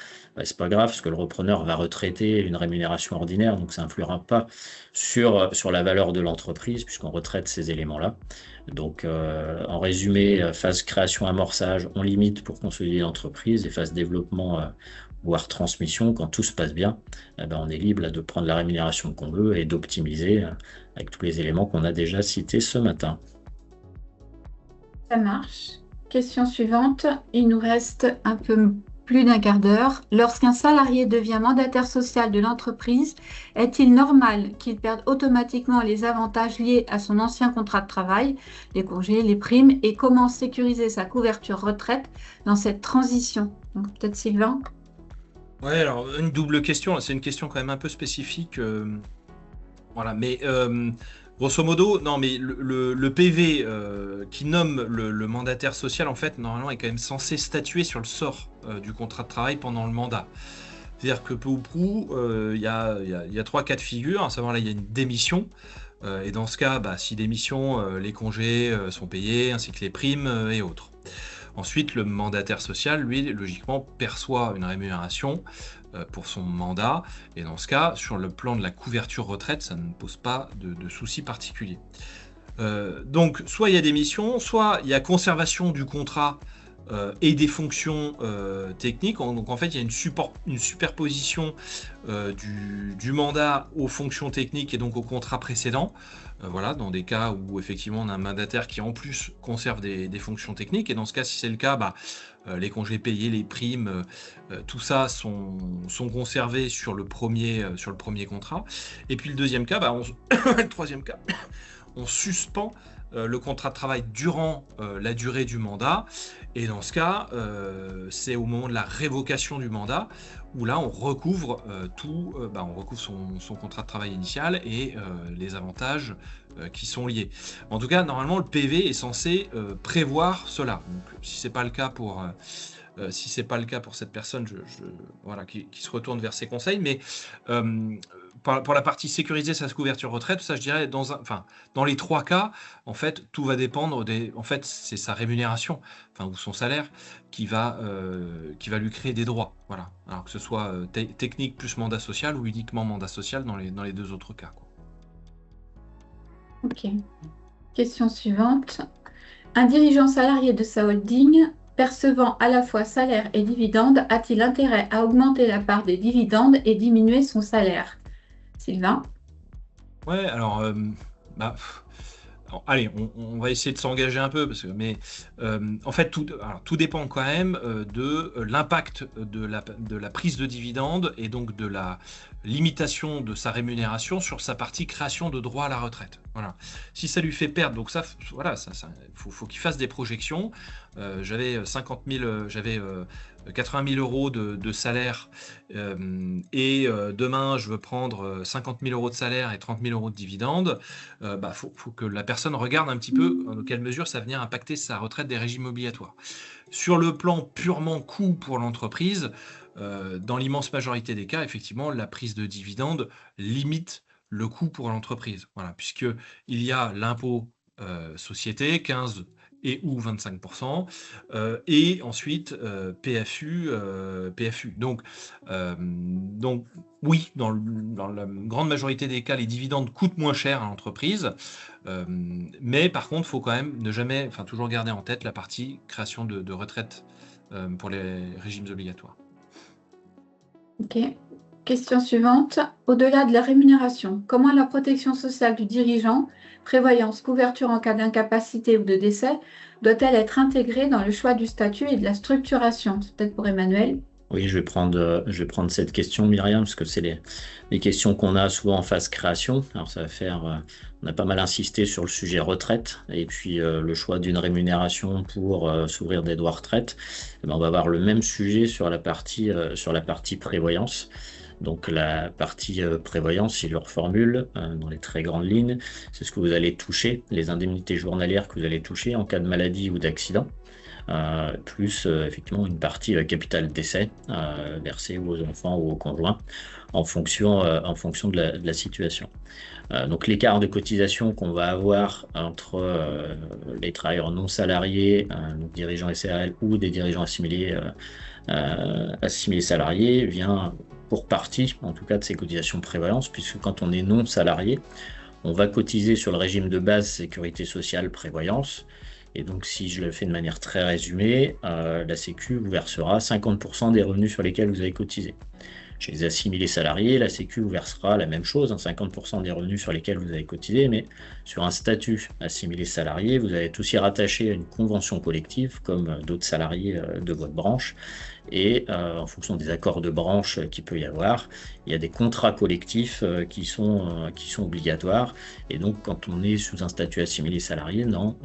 c'est pas grave parce que le repreneur va retraiter une rémunération ordinaire, donc ça n'influera pas sur la valeur de l'entreprise puisqu'on retraite ces éléments-là. Donc en résumé, phase création amorçage, on limite pour consolider l'entreprise et phase développement voire transmission, quand tout se passe bien, on est libre de prendre la rémunération qu'on veut et d'optimiser avec tous les éléments qu'on a déjà cités ce matin. Ça marche. Question suivante. Il nous reste un peu plus d'un quart d'heure. Lorsqu'un salarié devient mandataire social de l'entreprise, est-il normal qu'il perde automatiquement les avantages liés à son ancien contrat de travail, les congés, les primes, et comment sécuriser sa couverture retraite dans cette transition? Donc, peut-être Sylvain? Ouais, alors une double question, c'est une question quand même un peu spécifique. Voilà, mais grosso modo, non, mais le PV qui nomme le mandataire social, en fait, normalement, est quand même censé statuer sur le sort du contrat de travail pendant le mandat. C'est-à-dire que peu ou prou, il y a trois cas de figure, à savoir là, il y a une démission. Et dans ce cas, si démission, les congés sont payés, ainsi que les primes et autres. Ensuite, le mandataire social, lui, logiquement, perçoit une rémunération pour son mandat. Et dans ce cas, sur le plan de la couverture retraite, ça ne pose pas de soucis particuliers. Donc, soit il y a démission, soit il y a conservation du contrat et des fonctions techniques. Donc, en fait, il y a une superposition du mandat aux fonctions techniques et donc au contrat précédent. Voilà, dans des cas où effectivement on a un mandataire qui en plus conserve des fonctions techniques, et dans ce cas, si c'est le cas, les congés payés, les primes, tout ça sont conservés sur le premier contrat. Et puis le deuxième cas, le troisième cas, on suspend le contrat de travail durant la durée du mandat, et dans ce cas, c'est au moment de la révocation du mandat où là on recouvre on recouvre son contrat de travail initial et les avantages qui sont liés. En tout cas, normalement, le PV est censé prévoir cela. Donc, si c'est pas le cas pour Si ce n'est pas le cas pour cette personne, voilà, qui se retourne vers ses conseils. Mais pour la partie sécuriser sa couverture retraite, ça, je dirais, dans les 3 cas, en fait, tout va dépendre en fait, c'est sa rémunération, ou son salaire qui va lui créer des droits. Voilà. Alors que ce soit technique plus mandat social ou uniquement mandat social dans les 2 autres cas, quoi. Ok. Question suivante. Un dirigeant salarié de sa holding percevant à la fois salaire et dividende a-t-il intérêt à augmenter la part des dividendes et diminuer son salaire? Sylvain? Ouais, alors, allez, on va essayer de s'engager un peu, mais en fait, tout dépend quand même de l'impact de la prise de dividendes et donc de la limitation de sa rémunération sur sa partie création de droits à la retraite. Voilà. Si ça lui fait perdre, donc ça, voilà, faut qu'il fasse des projections. J'avais 80 000 euros de salaire et demain je veux prendre 50 000 euros de salaire et 30 000 euros de dividendes. Faut que la personne regarde un petit peu dans quelle mesure ça va venir impacter sa retraite des régimes obligatoires. Sur le plan purement coût pour l'entreprise, dans l'immense majorité des cas, effectivement, la prise de dividendes limite le coût pour l'entreprise. Voilà, puisqu'il y a l'impôt société, 15 et ou 25%, et ensuite PFU. Donc oui, dans la grande majorité des cas, les dividendes coûtent moins cher à l'entreprise, mais par contre, il faut quand même toujours garder en tête la partie création de retraite pour les régimes obligatoires. Ok. Question suivante. Au-delà de la rémunération, comment la protection sociale du dirigeant, prévoyance, couverture en cas d'incapacité ou de décès, doit-elle être intégrée dans le choix du statut et de la structuration? C'est peut-être pour Emmanuel. Oui, je vais prendre cette question, Myriam, parce que c'est les questions qu'on a souvent en phase création. Alors, ça va faire, on a pas mal insisté sur le sujet retraite et puis le choix d'une rémunération pour s'ouvrir des droits retraite. Eh ben, on va avoir le même sujet sur la partie prévoyance. Donc la partie prévoyance, si je le reformule dans les très grandes lignes, c'est ce que vous allez toucher, les indemnités journalières que vous allez toucher en cas de maladie ou d'accident. Plus effectivement une partie capital décès versée aux enfants ou aux conjoints en fonction de la situation. Donc l'écart de cotisation qu'on va avoir entre les travailleurs non salariés, dirigeants SARL ou des dirigeants assimilés salariés vient pour partie, en tout cas, de ces cotisations prévoyance, puisque quand on est non salarié, on va cotiser sur le régime de base sécurité sociale prévoyance. Et donc, si je le fais de manière très résumée, la Sécu vous versera 50% des revenus sur lesquels vous avez cotisé. Chez les assimilés salariés, la Sécu vous versera la même chose, 50% des revenus sur lesquels vous avez cotisé, mais sur un statut assimilé salarié, vous allez être aussi rattaché à une convention collective, comme d'autres salariés de votre branche. Et en fonction des accords de branche qu'il peut y avoir, il y a des contrats collectifs qui sont obligatoires. Et donc, quand on est sous un statut assimilé salarié, dans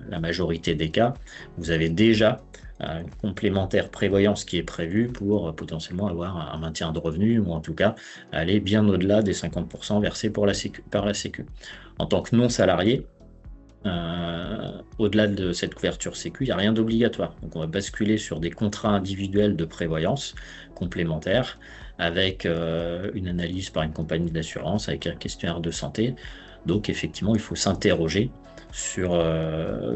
la majorité des cas, vous avez déjà une complémentaire prévoyance qui est prévue pour potentiellement avoir un maintien de revenus ou en tout cas aller bien au-delà des 50% versés par la Sécu. En tant que non salarié, au-delà de cette couverture Sécu, il n'y a rien d'obligatoire. Donc on va basculer sur des contrats individuels de prévoyance complémentaires avec une analyse par une compagnie d'assurance, avec un questionnaire de santé. Donc effectivement, il faut s'interroger sur,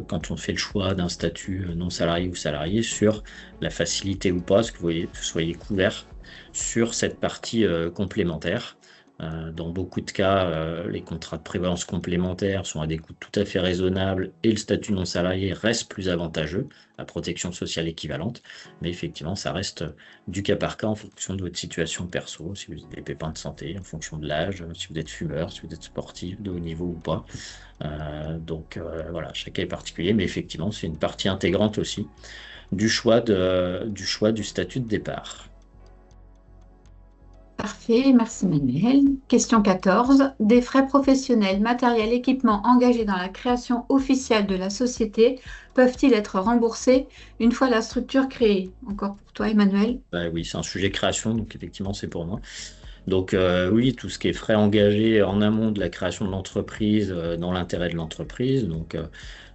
quand on fait le choix d'un statut non salarié ou salarié, sur la facilité ou pas, ce que vous soyez couvert sur cette partie complémentaire. Dans beaucoup de cas, les contrats de prévoyance complémentaires sont à des coûts tout à fait raisonnables et le statut non salarié reste plus avantageux, à protection sociale équivalente. Mais effectivement, ça reste du cas par cas en fonction de votre situation perso, si vous avez des pépins de santé, en fonction de l'âge, si vous êtes fumeur, si vous êtes sportif de haut niveau ou pas. Donc voilà, chacun est particulier, mais effectivement, c'est une partie intégrante aussi du choix du statut de départ. Parfait, merci Manuel. Question 14. Des frais professionnels, matériel, équipement engagés dans la création officielle de la société peuvent-ils être remboursés une fois la structure créée? Encore pour toi Emmanuel. Oui, c'est un sujet création, donc effectivement c'est pour moi. Donc oui, tout ce qui est frais engagés en amont de la création de l'entreprise, dans l'intérêt de l'entreprise, donc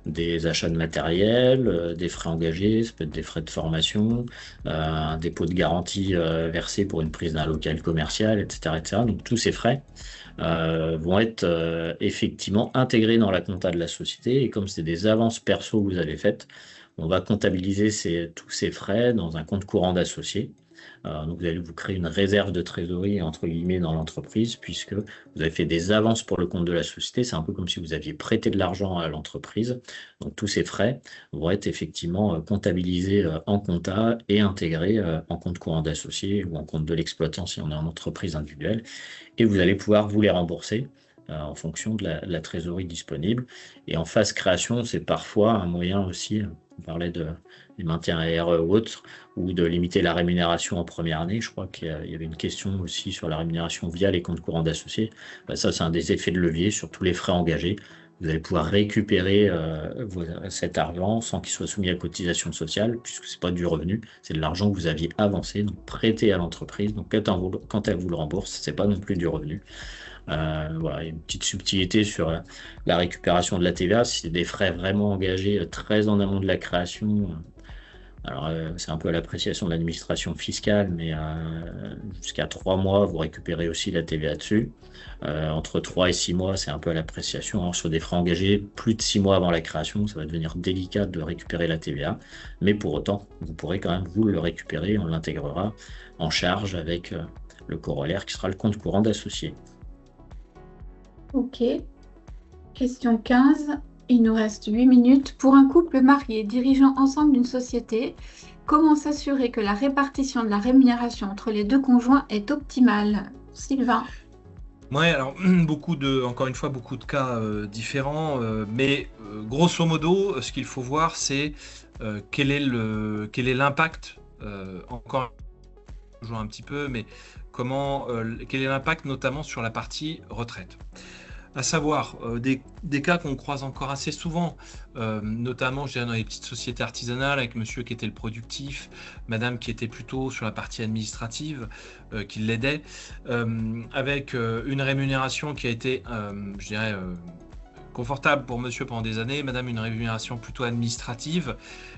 des achats de matériel, des frais engagés, ça peut être des frais de formation, un dépôt de garantie versé pour une prise d'un local commercial, etc., etc. Donc tous ces frais vont être effectivement intégrés dans la compta de la société. Et comme c'est des avances perso que vous avez faites, on va comptabiliser tous ces frais dans un compte courant d'associé. Donc vous allez vous créer une réserve de trésorerie entre guillemets dans l'entreprise, puisque vous avez fait des avances pour le compte de la société. C'est un peu comme si vous aviez prêté de l'argent à l'entreprise. Donc tous ces frais vont être effectivement comptabilisés en compta et intégrés en compte courant d'associé ou en compte de l'exploitant si on est en entreprise individuelle. Et vous allez pouvoir vous les rembourser en fonction de la trésorerie disponible. Et en phase création, c'est parfois un moyen aussi, on parlait du maintien RE ou autre, ou de limiter la rémunération en première année. Je crois qu'il y avait une question aussi sur la rémunération via les comptes courants d'associés. Ça, c'est un des effets de levier sur tous les frais engagés. Vous allez pouvoir récupérer cet argent sans qu'il soit soumis à cotisation sociale, puisque ce n'est pas du revenu, c'est de l'argent que vous aviez avancé, donc prêté à l'entreprise. Donc quand elle vous le rembourse, ce n'est pas non plus du revenu. Voilà, une petite subtilité sur la récupération de la TVA. Si c'est des frais vraiment engagés très en amont de la création, alors c'est un peu à l'appréciation de l'administration fiscale, mais jusqu'à 3 mois, vous récupérez aussi la TVA dessus. Entre 3 et 6 mois, c'est un peu à l'appréciation. Alors, sur des frais engagés, plus de 6 mois avant la création, ça va devenir délicat de récupérer la TVA. Mais pour autant, vous pourrez quand même vous le récupérer. On l'intégrera en charge avec le corollaire qui sera le compte courant d'associé. Ok. Question 15. Il nous reste 8 minutes. Pour un couple marié dirigeant ensemble d'une société, comment s'assurer que la répartition de la rémunération entre les deux conjoints est optimale? Sylvain. Ouais, alors encore une fois, beaucoup de cas différents, mais grosso modo, ce qu'il faut voir, c'est quel est l'impact, encore je joue un petit peu, mais quel est l'impact notamment sur la partie retraite. À savoir, des cas qu'on croise encore assez souvent, notamment je dirais, dans les petites sociétés artisanales avec monsieur qui était le productif, madame qui était plutôt sur la partie administrative, qui l'aidait, avec une rémunération qui a été, je dirais, confortable pour monsieur pendant des années, madame une rémunération plutôt administrative.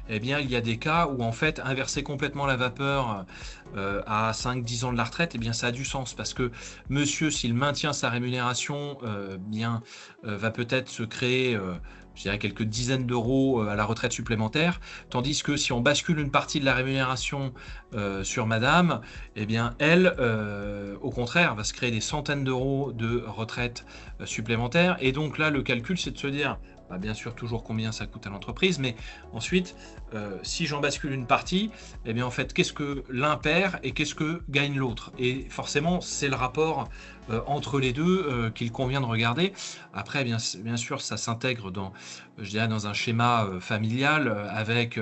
Eh bien, il y a des cas où, en fait, inverser complètement la vapeur à 5-10 ans de la retraite, eh bien, ça a du sens parce que monsieur, s'il maintient sa rémunération, va peut-être se créer, je dirais, quelques dizaines d'euros à la retraite supplémentaire, tandis que si on bascule une partie de la rémunération sur madame, eh bien, elle, au contraire, va se créer des centaines d'euros de retraite supplémentaire. Et donc là, le calcul, c'est de se dire, bien sûr, toujours combien ça coûte à l'entreprise, mais ensuite, si j'en bascule une partie, eh bien, en fait, qu'est-ce que l'un perd et qu'est-ce que gagne l'autre? Et forcément, c'est le rapport entre les deux qu'il convient de regarder. Après, bien sûr, ça s'intègre je dirais, dans un schéma familial avec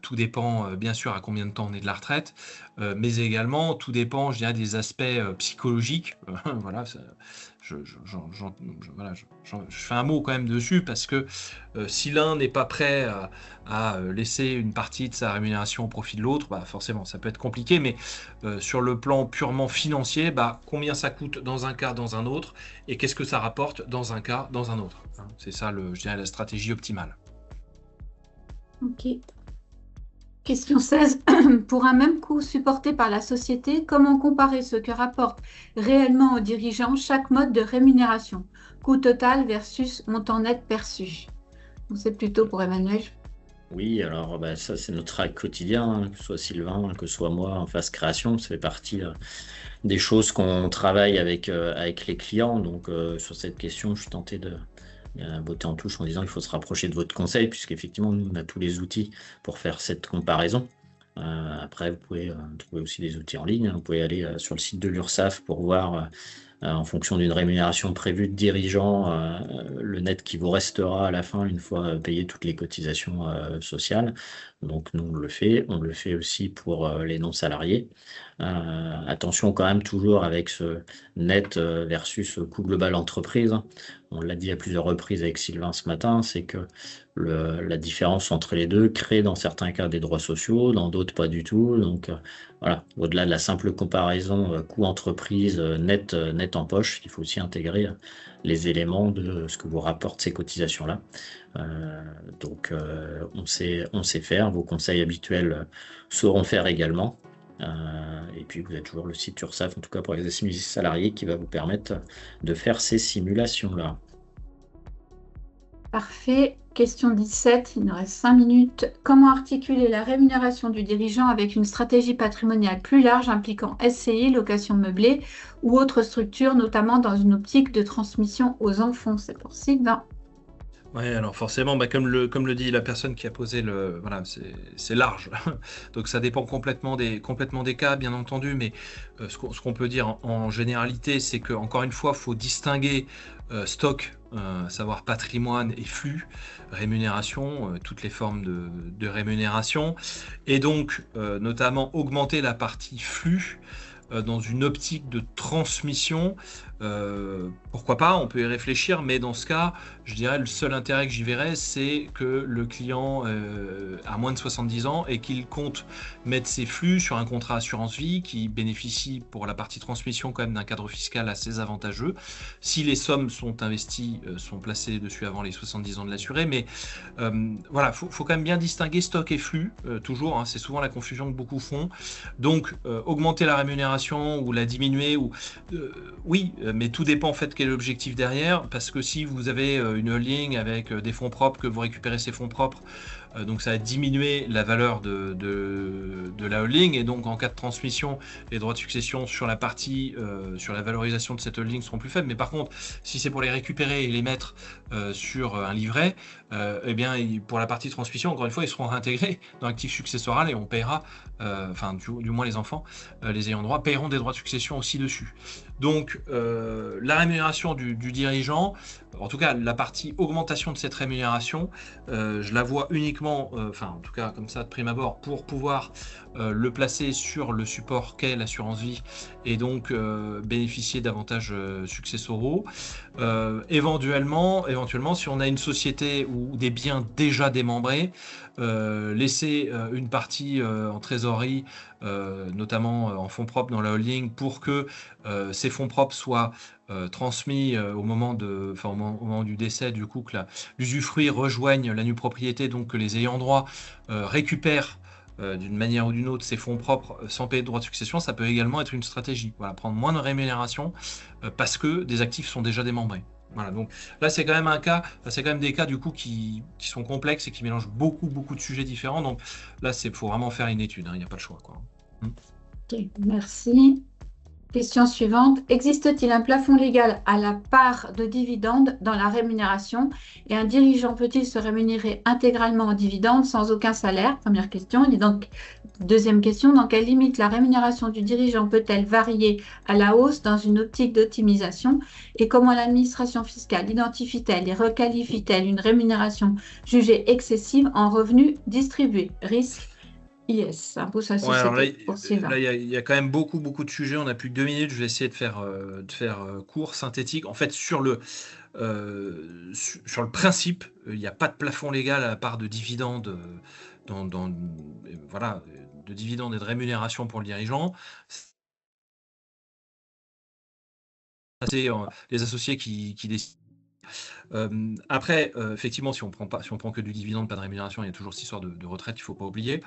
tout dépend, bien sûr, à combien de temps on est de la retraite, mais également, tout dépend, je dirais, des aspects psychologiques. Voilà, je fais un mot quand même dessus parce que si l'un n'est pas prêt à laisser une partie de sa rémunération au profit de l'autre, forcément ça peut être compliqué, mais sur le plan purement financier, combien ça coûte dans un cas, dans un autre, et qu'est-ce que ça rapporte dans un cas, dans un autre. C'est ça, je dirais, la stratégie optimale. Ok. Question 16. Pour un même coût supporté par la société, comment comparer ce que rapporte réellement aux dirigeants chaque mode de rémunération? Coût total versus montant net perçu. C'est plutôt pour Emmanuel. Oui, alors ça c'est notre travail quotidien, que ce soit Sylvain, que ce soit moi en phase création, ça fait partie des choses qu'on travaille avec les clients. Donc sur cette question, je suis tenté de botter en touche en disant qu'il faut se rapprocher de votre conseil, puisqu'effectivement, nous, on a tous les outils pour faire cette comparaison. Après, vous pouvez trouver aussi des outils en ligne. Vous pouvez aller sur le site de l'URSSAF pour voir, en fonction d'une rémunération prévue de dirigeant, le net qui vous restera à la fin une fois payé toutes les cotisations sociales. Donc, nous, on le fait aussi pour les non-salariés. Attention quand même toujours avec ce net versus coût global entreprise. On l'a dit à plusieurs reprises avec Sylvain ce matin, c'est que la différence entre les deux crée dans certains cas des droits sociaux, dans d'autres pas du tout. Donc voilà, au-delà de la simple comparaison coût entreprise net en poche, il faut aussi intégrer les éléments de ce que vous rapportent ces cotisations-là. Donc, on sait faire. Vos conseils habituels sauront faire également. Et puis, vous avez toujours le site URSSAF, en tout cas pour les salariés, qui va vous permettre de faire ces simulations-là. Parfait. Question 17, il nous reste 5 minutes. Comment articuler la rémunération du dirigeant avec une stratégie patrimoniale plus large impliquant SCI, location meublée ou autres structures, notamment dans une optique de transmission aux enfants? C'est pour Sylvain. Ouais, alors forcément, comme le dit la personne qui a posé voilà, c'est large. Donc ça dépend complètement des cas, bien entendu, mais ce qu'on peut dire en généralité, c'est que encore une fois, il faut distinguer stock, à savoir patrimoine et flux, rémunération, toutes les formes de rémunération, et donc notamment augmenter la partie flux dans une optique de transmission. Pourquoi pas, on peut y réfléchir, mais dans ce cas, je dirais le seul intérêt que j'y verrais, c'est que le client a moins de 70 ans et qu'il compte mettre ses flux sur un contrat assurance vie qui bénéficie pour la partie transmission quand même d'un cadre fiscal assez avantageux. Si les sommes sont investies, sont placées dessus avant les 70 ans de l'assuré, mais voilà, faut quand même bien distinguer stock et flux, toujours, hein, c'est souvent la confusion que beaucoup font. Donc, augmenter la rémunération ou la diminuer, oui, mais tout dépend en fait quel est l'objectif derrière, parce que si vous avez une holding avec des fonds propres, que vous récupérez ces fonds propres, donc ça va diminuer la valeur de la holding, et donc en cas de transmission, les droits de succession sur la partie, sur la valorisation de cette holding seront plus faibles. Mais par contre, si c'est pour les récupérer et les mettre sur un livret, eh bien pour la partie transmission, encore une fois, ils seront réintégrés dans l'actif successoral et on paiera, enfin du moins les enfants, les ayants droit, paieront des droits de succession aussi dessus. Donc la rémunération du dirigeant, en tout cas la partie augmentation de cette rémunération, je la vois uniquement, enfin en tout cas comme ça de prime abord, pour pouvoir le placer sur le support qu'est l'assurance vie et donc bénéficier d'avantages successoraux. Éventuellement, si on a une société ou des biens déjà démembrés, laisser une partie en trésorerie, notamment en fonds propres dans la holding, pour que ces fonds propres soient transmis au moment du décès, du coup que l'usufruit rejoigne la nue propriété, donc que les ayants droit récupèrent d'une manière ou d'une autre ces fonds propres sans payer de droits de succession. Ça peut également être une stratégie. Voilà, prendre moins de rémunération parce que des actifs sont déjà démembrés. Voilà, donc là c'est quand même c'est quand même des cas du coup qui sont complexes et qui mélangent beaucoup de sujets différents. Donc là faut vraiment faire une étude, hein, il n'y a pas le choix, quoi. Ok, merci. Question suivante. Existe-t-il un plafond légal à la part de dividendes dans la rémunération et un dirigeant peut-il se rémunérer intégralement en dividendes sans aucun salaire? Première question. Et donc, deuxième question, dans quelle limite la rémunération du dirigeant peut-elle varier à la hausse dans une optique d'optimisation? Et comment l'administration fiscale identifie-t-elle et requalifie-t-elle une rémunération jugée excessive en revenus distribués? Risque IS, impôt sur la Ouais, alors société, pour Sylvain. là, il y a quand même beaucoup de sujets. On n'a plus que 2 minutes. Je vais essayer de faire court, synthétique. En fait, sur le principe, il n'y a pas de plafond légal à la part de dividendes, voilà, de dividendes et de rémunération pour le dirigeant. C'est les associés qui décident. Après, effectivement, si on prend que du dividende, pas de rémunération, il y a toujours cette histoire de retraite, il ne faut pas oublier.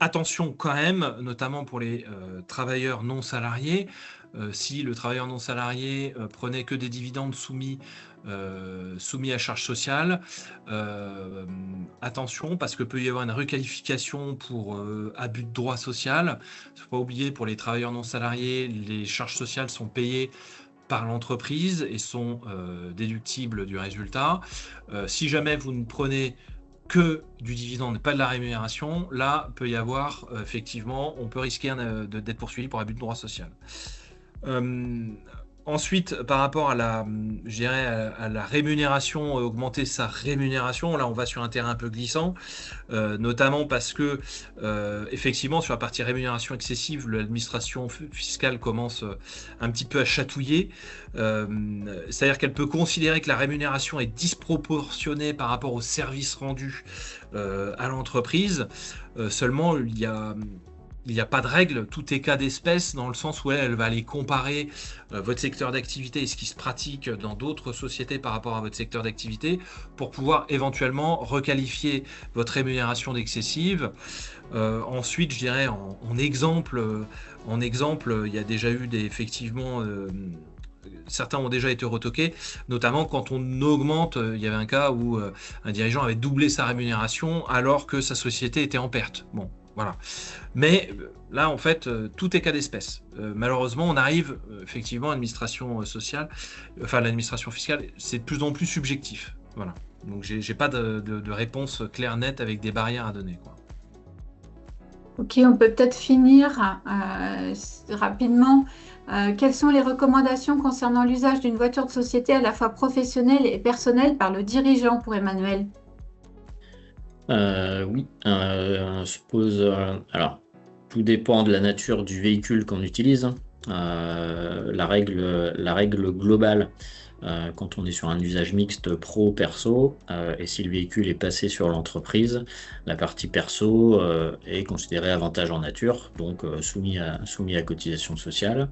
Attention quand même, notamment pour les travailleurs non salariés. Si le travailleur non salarié prenait que des dividendes soumis à charge sociale, attention, parce que peut y avoir une requalification pour abus de droit social. Il ne faut pas oublier, pour les travailleurs non salariés, les charges sociales sont payées par l'entreprise et sont déductibles du résultat. Si jamais vous ne prenez que du dividende, pas de la rémunération, là peut y avoir effectivement, on peut risquer d'être poursuivi pour abus de droit social. Ensuite, par rapport à la rémunération, augmenter sa rémunération, là on va sur un terrain un peu glissant, notamment parce que effectivement sur la partie rémunération excessive, l'administration fiscale commence un petit peu à chatouiller, c'est-à-dire qu'elle peut considérer que la rémunération est disproportionnée par rapport au service rendu à l'entreprise. Seulement il y a il n'y a pas de règle, tout est cas d'espèce, dans le sens où elle va aller comparer votre secteur d'activité et ce qui se pratique dans d'autres sociétés par rapport à votre secteur d'activité pour pouvoir éventuellement requalifier votre rémunération d'excessive. Ensuite, je dirais en exemple, il y a déjà eu effectivement, certains ont déjà été retoqués, notamment quand on augmente, il y avait un cas où un dirigeant avait doublé sa rémunération alors que sa société était en perte. Bon, voilà. Mais là, en fait, tout est cas d'espèce. Malheureusement, on arrive effectivement à l'administration sociale, enfin l'administration fiscale, c'est de plus en plus subjectif. Voilà. Donc, j'ai pas de réponse claire, nette, avec des barrières à donner, quoi. Ok, on peut peut-être finir rapidement. Quelles sont les recommandations concernant l'usage d'une voiture de société à la fois professionnelle et personnelle par le dirigeant pour Emmanuel? Oui, on se pose. Alors, tout dépend de la nature du véhicule qu'on utilise, hein. La règle globale, quand on est sur un usage mixte pro-perso, et si le véhicule est passé sur l'entreprise, la partie perso est considérée avantage en nature, donc soumis à cotisation sociale.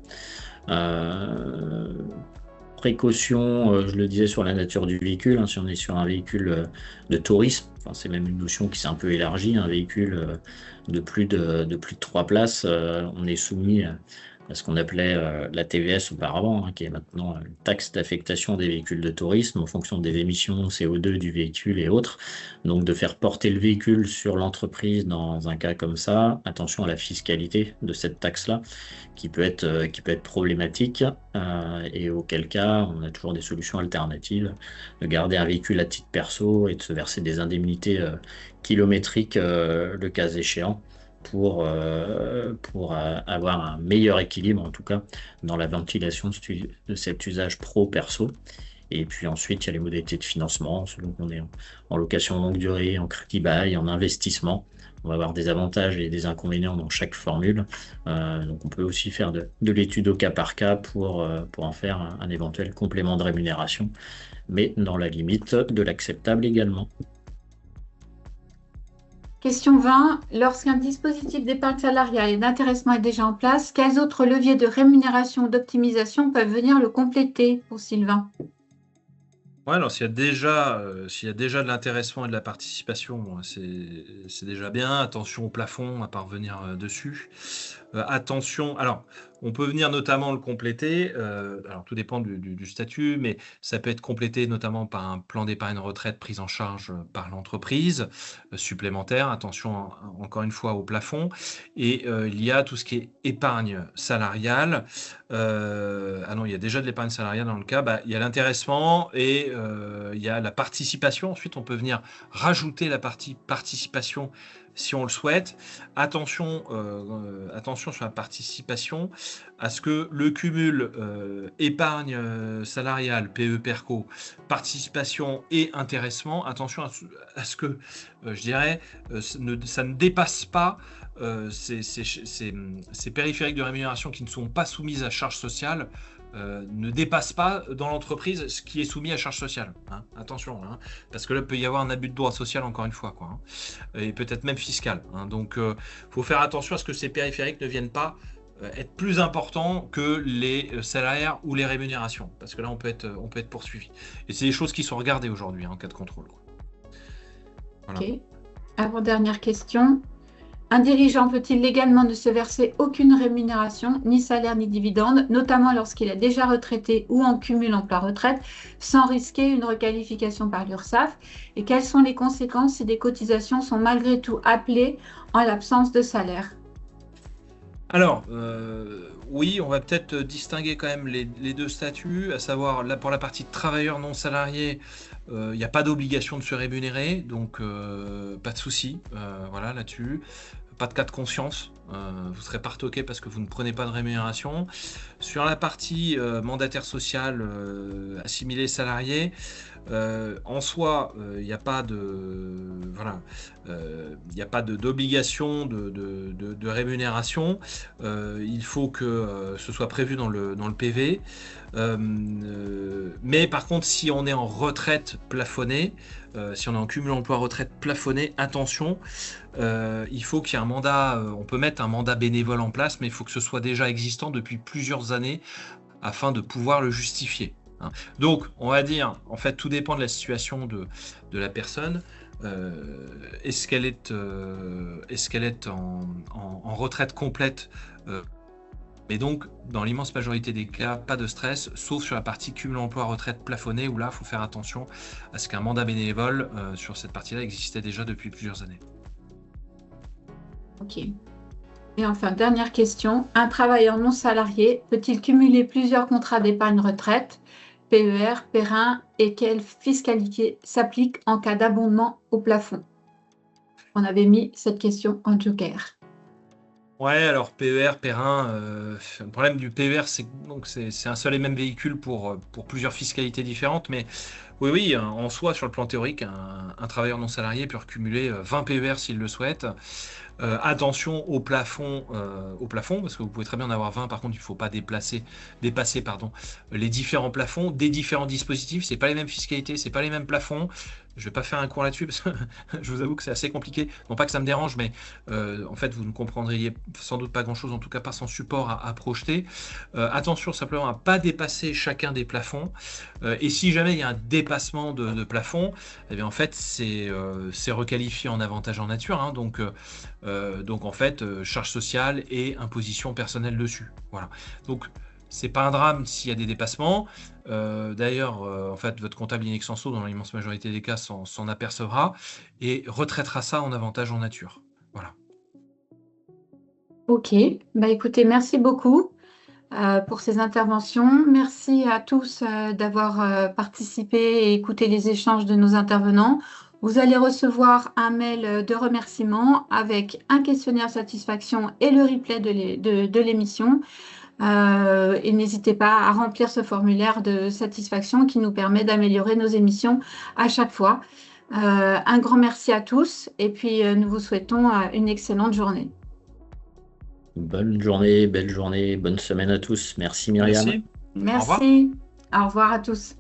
Précaution, je le disais, sur la nature du véhicule, hein, si on est sur un véhicule de tourisme, enfin, c'est même une notion qui s'est un peu élargie, un véhicule de plus de 3 places, on est soumis à ce qu'on appelait la TVS auparavant, hein, qui est maintenant une taxe d'affectation des véhicules de tourisme en fonction des émissions CO2 du véhicule et autres. Donc de faire porter le véhicule sur l'entreprise dans un cas comme ça, attention à la fiscalité de cette taxe-là, qui peut être problématique, et auquel cas on a toujours des solutions alternatives, de garder un véhicule à titre perso et de se verser des indemnités kilométriques le cas échéant, pour avoir un meilleur équilibre, en tout cas, dans la ventilation de cet usage pro-perso. Et puis ensuite, il y a les modalités de financement, selon qu'on est en location longue durée, en crédit bail, en investissement. On va avoir des avantages et des inconvénients dans chaque formule. Donc on peut aussi faire de l'étude au cas par cas pour en faire un éventuel complément de rémunération, mais dans la limite de l'acceptable également. Question 20. Lorsqu'un dispositif d'épargne salariale et d'intéressement est déjà en place, quels autres leviers de rémunération ou d'optimisation peuvent venir le compléter pour Sylvain? Ouais, alors s'il y a déjà de l'intéressement et de la participation, bon, c'est déjà bien. Attention au plafond, on va pas revenir dessus. Attention, alors on peut venir notamment le compléter, alors tout dépend du statut, mais ça peut être complété notamment par un plan d'épargne retraite pris en charge par l'entreprise, supplémentaire. Attention encore une fois au plafond. Et il y a tout ce qui est épargne salariale. Ah non, il y a déjà de l'épargne salariale dans le cas. Il y a l'intéressement et il y a la participation. Ensuite, on peut venir rajouter la partie participation si on le souhaite. Attention sur la participation, à ce que le cumul épargne salariale, PE, PERCO, participation et intéressement, attention à ce que, je dirais, ça ne dépasse pas ces périphériques de rémunération qui ne sont pas soumises à charge sociale, ne dépasse pas dans l'entreprise ce qui est soumis à charge sociale. Hein. Attention, hein, parce que là, il peut y avoir un abus de droit social, encore une fois, quoi, hein, et peut-être même fiscal. Hein. Donc, faut faire attention à ce que ces périphériques ne viennent pas être plus importants que les salaires ou les rémunérations, parce que là, on peut être poursuivi. Et c'est des choses qui sont regardées aujourd'hui, hein, en cas de contrôle, quoi. Voilà. Ok. Avant-dernière question. Un dirigeant peut-il légalement ne se verser aucune rémunération, ni salaire ni dividende, notamment lorsqu'il est déjà retraité ou en cumul emploi-retraite, sans risquer une requalification par l'URSSAF? Et quelles sont les conséquences si des cotisations sont malgré tout appelées en l'absence de salaire? Alors, oui, on va peut-être distinguer quand même les deux statuts, à savoir, là, pour la partie travailleur non salarié, il n'y a pas d'obligation de se rémunérer, donc pas de souci, voilà, là-dessus. Pas de cas de conscience, vous ne serez pas retoqué parce que vous ne prenez pas de rémunération. Sur la partie mandataire social assimilé salarié, En soi, il n'y a pas d'obligation de rémunération. Il faut que ce soit prévu dans le PV. Mais par contre, si on est en retraite plafonnée, si on est en cumul emploi-retraite plafonné, attention, il faut qu'il y ait un mandat, on peut mettre un mandat bénévole en place, mais il faut que ce soit déjà existant depuis plusieurs années afin de pouvoir le justifier. Donc, on va dire, en fait, tout dépend de la situation de la personne. Est-ce qu'elle est en retraite complète, mais donc, dans l'immense majorité des cas, pas de stress, sauf sur la partie cumul emploi-retraite plafonnée, où là, il faut faire attention à ce qu'un mandat bénévole sur cette partie-là existait déjà depuis plusieurs années. Ok. Et enfin, dernière question. Un travailleur non salarié peut-il cumuler plusieurs contrats d'épargne retraite, PER, PER1, et quelle fiscalité s'applique en cas d'abondement au plafond? On avait mis cette question en joker. Ouais, alors PER, PER1, le problème du PER, c'est un seul et même véhicule pour plusieurs fiscalités différentes, mais oui, en soi, sur le plan théorique, un travailleur non salarié peut cumuler 20 PER s'il le souhaite. Attention au plafond, parce que vous pouvez très bien en avoir 20, par contre, il ne faut pas dépasser les différents plafonds des différents dispositifs. Ce n'est pas les mêmes fiscalités, ce n'est pas les mêmes plafonds. Je ne vais pas faire un cours là-dessus, parce que je vous avoue que c'est assez compliqué. Non pas que ça me dérange, mais en fait, vous ne comprendriez sans doute pas grand-chose, en tout cas pas sans support à projeter. Attention simplement à ne pas dépasser chacun des plafonds. Et si jamais il y a un dépassement de plafond, eh bien, en fait, c'est requalifié en avantage en nature. Hein, donc en fait, charge sociale et imposition personnelle dessus. Voilà. Donc, c'est pas un drame s'il y a des dépassements. D'ailleurs, en fait, votre comptable in extenso, dans l'immense majorité des cas, s'en apercevra et retraitera ça en avantage en nature. Voilà. Ok. Bah, écoutez, merci beaucoup pour ces interventions. Merci à tous d'avoir participé et écouté les échanges de nos intervenants. Vous allez recevoir un mail de remerciement avec un questionnaire satisfaction et le replay de l'émission. Et n'hésitez pas à remplir ce formulaire de satisfaction qui nous permet d'améliorer nos émissions à chaque fois. Un grand merci à tous et puis nous vous souhaitons une excellente journée. Bonne journée, belle journée, bonne semaine à tous. Merci Myriam. Merci. Merci. Au revoir à tous.